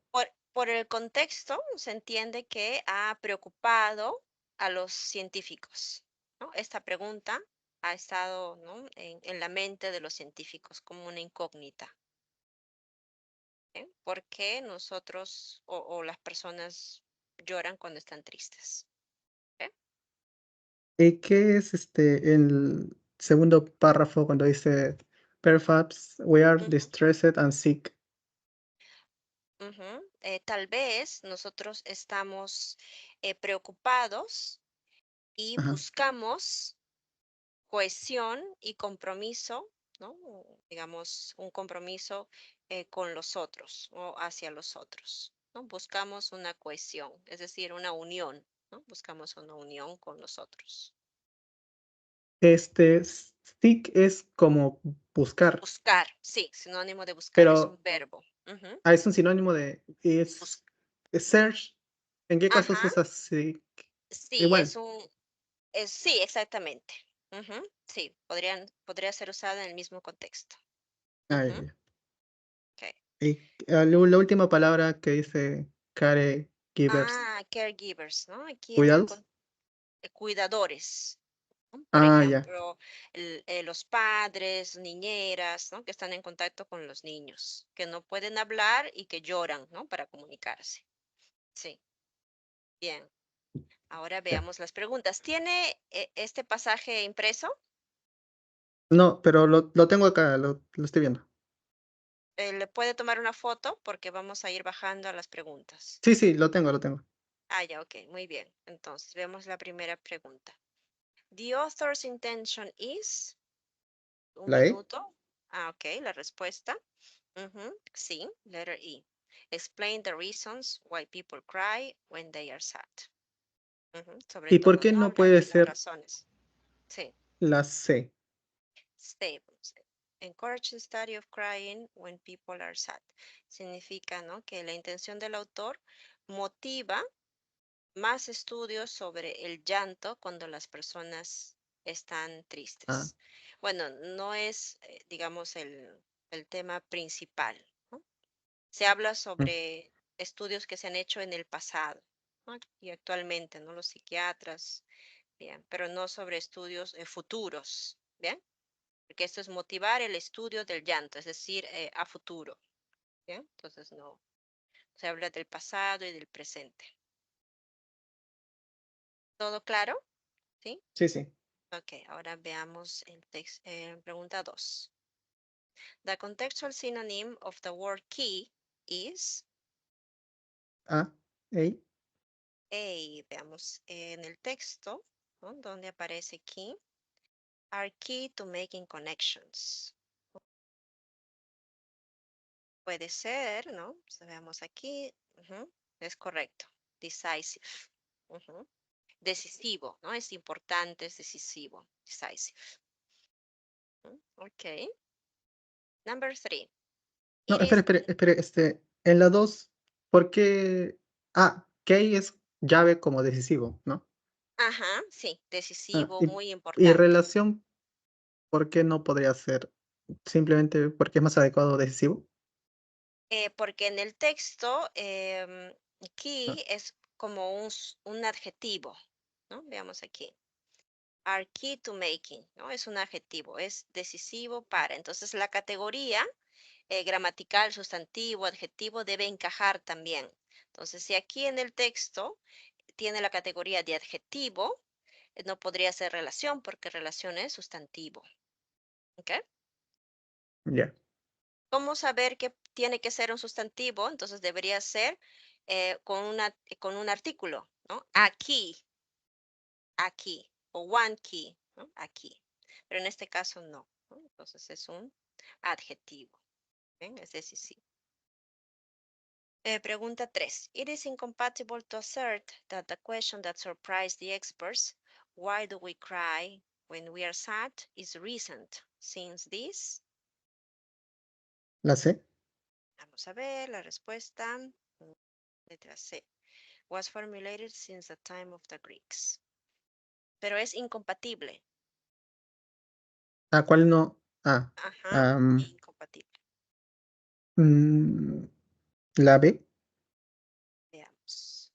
Por el contexto se entiende que ha preocupado a los científicos, ¿no? Esta pregunta ha estado, ¿no?, en la mente de los científicos como una incógnita. ¿Eh? ¿Por qué nosotros o las personas lloran cuando están tristes? ¿Eh? ¿Qué es el segundo párrafo cuando dice perhaps we are Ujú, distressed and sick? ujú. Tal vez nosotros estamos preocupados y Ajá. buscamos cohesión y compromiso, ¿no? Digamos, un compromiso con los otros o hacia los otros, ¿no? Buscamos una cohesión, es decir, una unión, ¿no? Buscamos una unión con los otros. Seek es como buscar, Buscar, sí, sinónimo de buscar, es un pero verbo. Ujú. es un sinónimo de Bus- es search. ¿En qué caso se Ajá, usa seek? sí, Igual. sí, exactamente. Ujú, sí, podría ser usada en el mismo contexto. Ah, Ujú, ya, ya. ok. La última palabra que dice caregivers. Caregivers, ¿no? Aquí en ¿Cuidados? cuidadores, ¿no? Por Ah, ya. ejemplo, los padres, niñeras, ¿no?, que están en contacto con los niños, que no pueden hablar y que lloran, ¿no?, para comunicarse. Sí, bien. Ahora Ya. veamos las preguntas. ¿Tiene este pasaje impreso? No, pero lo tengo acá, lo estoy viendo. ¿Le puede tomar una foto? Porque vamos a ir bajando a las preguntas. Sí, sí, lo tengo, lo tengo. Ya, ok, muy bien. Entonces, vemos la primera pregunta. The author's intention is, un ¿La E? minuto. Ok, la respuesta. Sí, letter E. Explain the reasons why people cry when they are sad. Sobre ¿Y por todo, qué ¿no? no Habla puede de las ser razones. Sí. la C? Stable. Encourage the study of crying when people are sad. Significa, ¿no?, que la intención del autor motiva más estudios sobre el llanto cuando las personas están Ah, tristes. Bueno, no es, digamos, el tema principal, ¿no? Se habla mm. sobre estudios que se han hecho en el pasado, ¿no?, y actualmente, ¿no?, los psiquiatras, bien, pero no sobre estudios futuros, ¿bien? Porque esto es motivar el estudio del llanto, es decir, a futuro, ¿bien? Entonces no, se habla del pasado y del presente. ¿Todo claro? ¿Sí? Sí, sí. Ok, ahora veamos pregunta 2. The contextual synonym of the word key is A, A, veamos, en el texto, ¿no? Donde aparece key, are key to making connections. Puede ser, ¿no? Pues veamos aquí, es correcto, decisive. Ujú. Decisivo, ¿no? Es importante, es decisivo, decisive. Ok. Number 3. no, It is, espere, en la 2, ¿por qué? Key es llave como decisivo, ¿no? ajá, sí, Ah, decisivo, y, muy y importante. relación, ¿por qué no podría ser? Simplemente porque es más adecuado decisivo. Porque en el texto, Ah, key es como un adjetivo, ¿no? Veamos aquí. Are key to making, ¿no? Es un adjetivo, es decisivo para. Entonces, la categoría gramatical, sustantivo, adjetivo debe encajar también. Entonces, si aquí en el texto tiene la categoría de adjetivo, no podría ser relación porque relación es sustantivo. ¿Ok? ya, ¿Cómo saber que tiene que ser un sustantivo? Entonces debería ser con un artículo, ¿no? Aquí, o one key, ¿no? Aquí. Pero en este caso no, ¿no? Entonces es un adjetivo, ¿ven? Es decisivo. Pregunta 3. It is incompatible to assert that the question that surprised the experts, why do we cry when we are sad, is recent, since this, la C. vamos a ver la respuesta, letra C, was formulated since the time of the Greeks. Pero es incompatible. ¿Cuál no? Ajá, Am, incompatible. mm, la B. Veamos.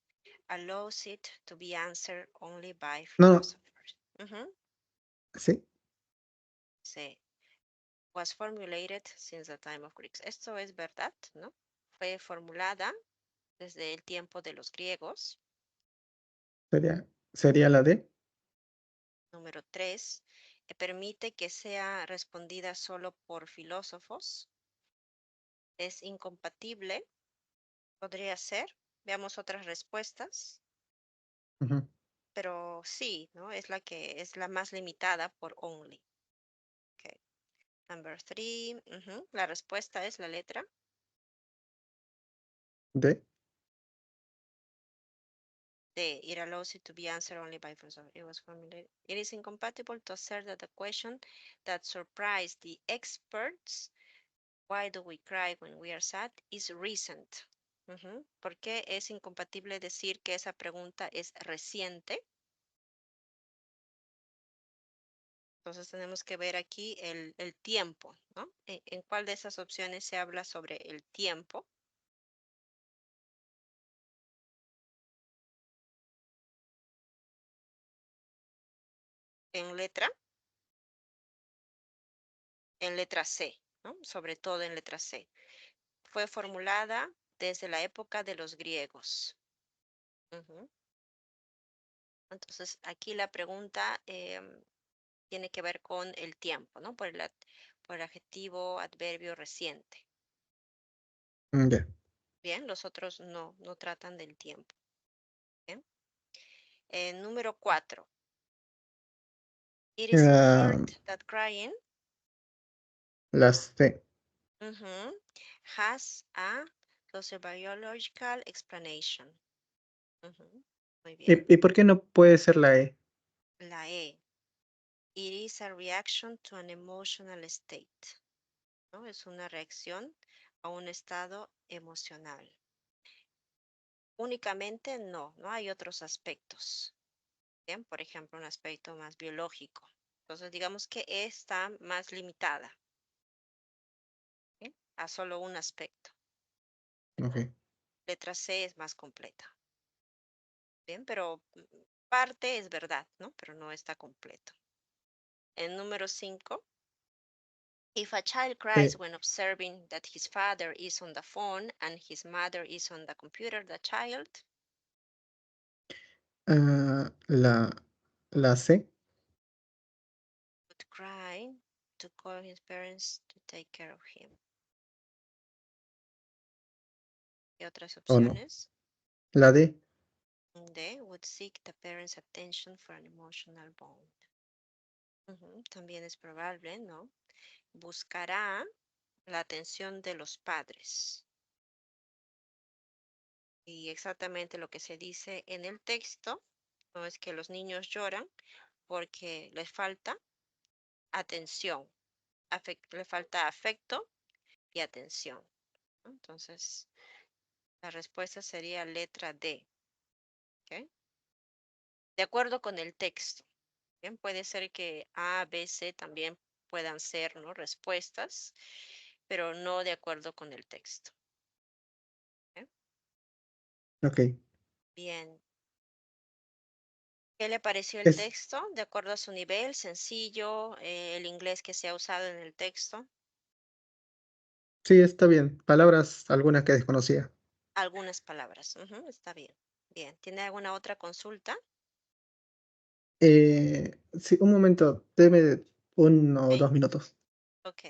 Allows it to be answered only by No, no, philosophers. Ujú. sí, Sí. Was formulated since the time of Greeks. Esto es verdad, ¿no? Fue formulada desde el tiempo de los griegos. sería la D. Número 3. Permite que sea respondida solo por filósofos. Es incompatible. Podría ser. Veamos otras respuestas. Ujú, Pero sí, ¿no? Es la que es la más limitada por only. Okay. Number 3. La respuesta es la letra D. D. It allows it to be answered only by philosopher. It was formulated. It is incompatible to assert that the question that surprised the experts, why do we cry when we are sad, is recent. ¿Por qué es incompatible decir que esa pregunta es reciente? Entonces tenemos que ver aquí el tiempo, ¿no? ¿En cuál de esas opciones se habla sobre el tiempo? En letra C, ¿no? Sobre todo en letra C. Fue formulada desde la época de los griegos. Ujú. Entonces, aquí la pregunta tiene que ver con el tiempo, ¿no? Por el adjetivo, adverbio reciente. Ya. Bien, los otros no tratan del tiempo. Bien. Número 4. It is Ah, inferred that crying la C. ujú, has a sociobiological explanation. Ujú. Muy bien. ¿Y por qué no puede ser la E? La E. It is a reaction to an emotional state, ¿no? Es una reacción a un estado emocional. Únicamente no hay otros aspectos. Bien, por ejemplo, un aspecto más biológico. Entonces, digamos que E está más limitada, ¿sí? A solo un aspecto. Ok. Letra C es más completa. Bien, pero parte es verdad, ¿no? Pero no está completo. El número 5. If a child cries Eh, when observing that his father is on the phone and his mother is on the computer, the child la C. would cry. to call his parents to take care of him. ¿Qué otras ¿O no? opciones? La D. D, would seek the parents' attention for an emotional bond. También es probable, ¿no? Buscará la atención de los padres. Y exactamente lo que se dice en el texto, no es que los niños lloran porque les falta atención, le falta afecto y atención, ¿no? Entonces, la respuesta sería letra D, ¿ok? De acuerdo con el texto. Bien, puede ser que A, B, C también puedan ser, ¿no?, respuestas, pero no de acuerdo con el texto. ¿Ok? Ok. Bien. ¿Qué le pareció el Es, texto? De acuerdo a su nivel, sencillo, el inglés que se ha usado en el texto, sí, está bien. Palabras, algunas que desconocía. algunas palabras. Está bien. Bien. ¿Tiene alguna otra consulta? Sí, un momento, deme 1 o 2 Ok, minutos. ok.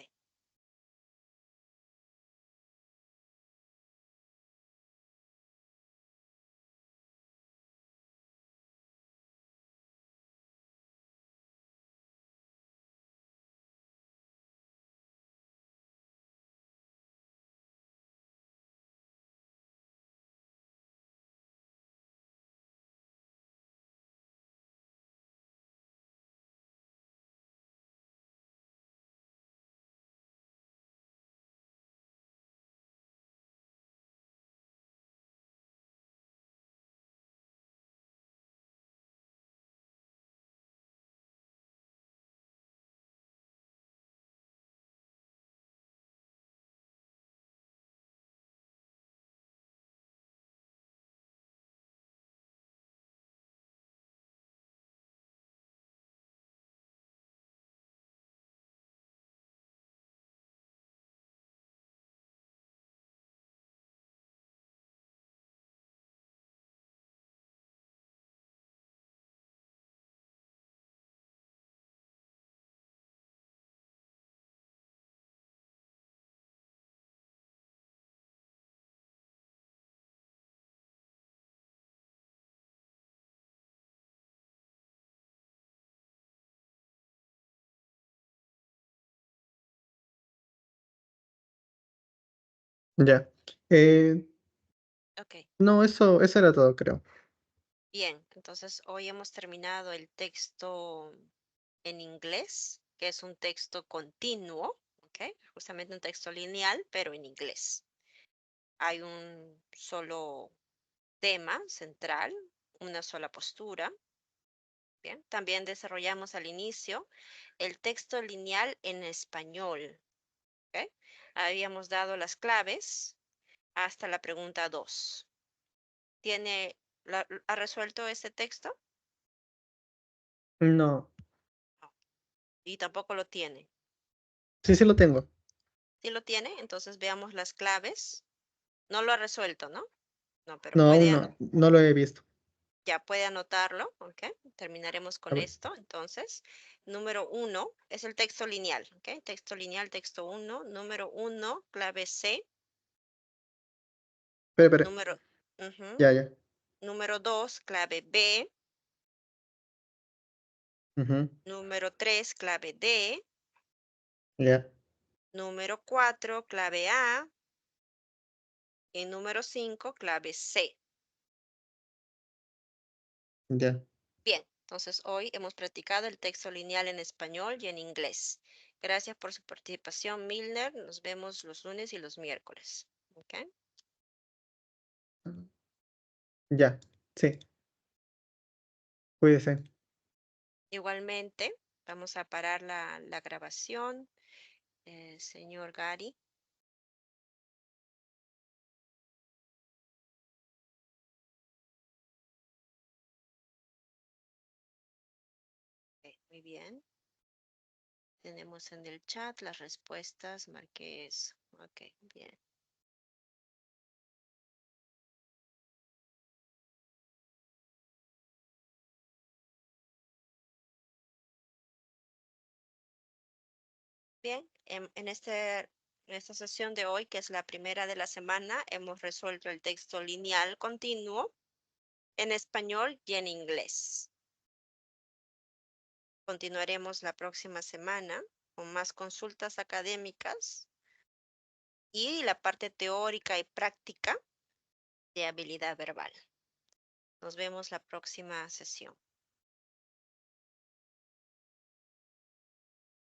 Ya. Eh, Ok. no, eso era todo, creo. Bien. Entonces, hoy hemos terminado el texto en inglés, que es un texto continuo, ¿ok? Justamente un texto lineal, pero en inglés. Hay un solo tema central, una sola postura. Bien, también desarrollamos al inicio el texto lineal en español. ¿Ok? Habíamos dado las claves hasta la pregunta 2. ¿Ha resuelto este texto? No. No. Y tampoco lo tiene. Sí, sí lo tengo. Si lo tiene, entonces veamos las claves. No lo ha resuelto, ¿no? No, pero No, aún no. No lo he visto. ya puede anotarlo, ¿ok? Terminaremos A con ver, esto. Entonces, número 1 es el texto lineal, ¿ok? Texto lineal, texto 1. Número 1, clave C. espera, espera. Número, ujú. Ya, ya. Número 2, clave B. Ujú, Número 3, clave D. ya, Número 4, clave A. Y número 5, clave C. ya. Bien, entonces hoy hemos practicado el texto lineal en español y en inglés. Gracias por su participación, Milner. Nos vemos los lunes y los miércoles. ¿Ok? Ya. Sí. Cuídese. Igualmente, vamos a parar la grabación, señor Gary. Ok, muy bien. Tenemos en el chat las respuestas. Marqué eso. Ok, bien. Bien, en esta sesión de hoy, que es la primera de la semana, hemos resuelto el texto lineal continuo en español y en inglés. Continuaremos la próxima semana con más consultas académicas y la parte teórica y práctica de habilidad verbal. Nos vemos la próxima sesión.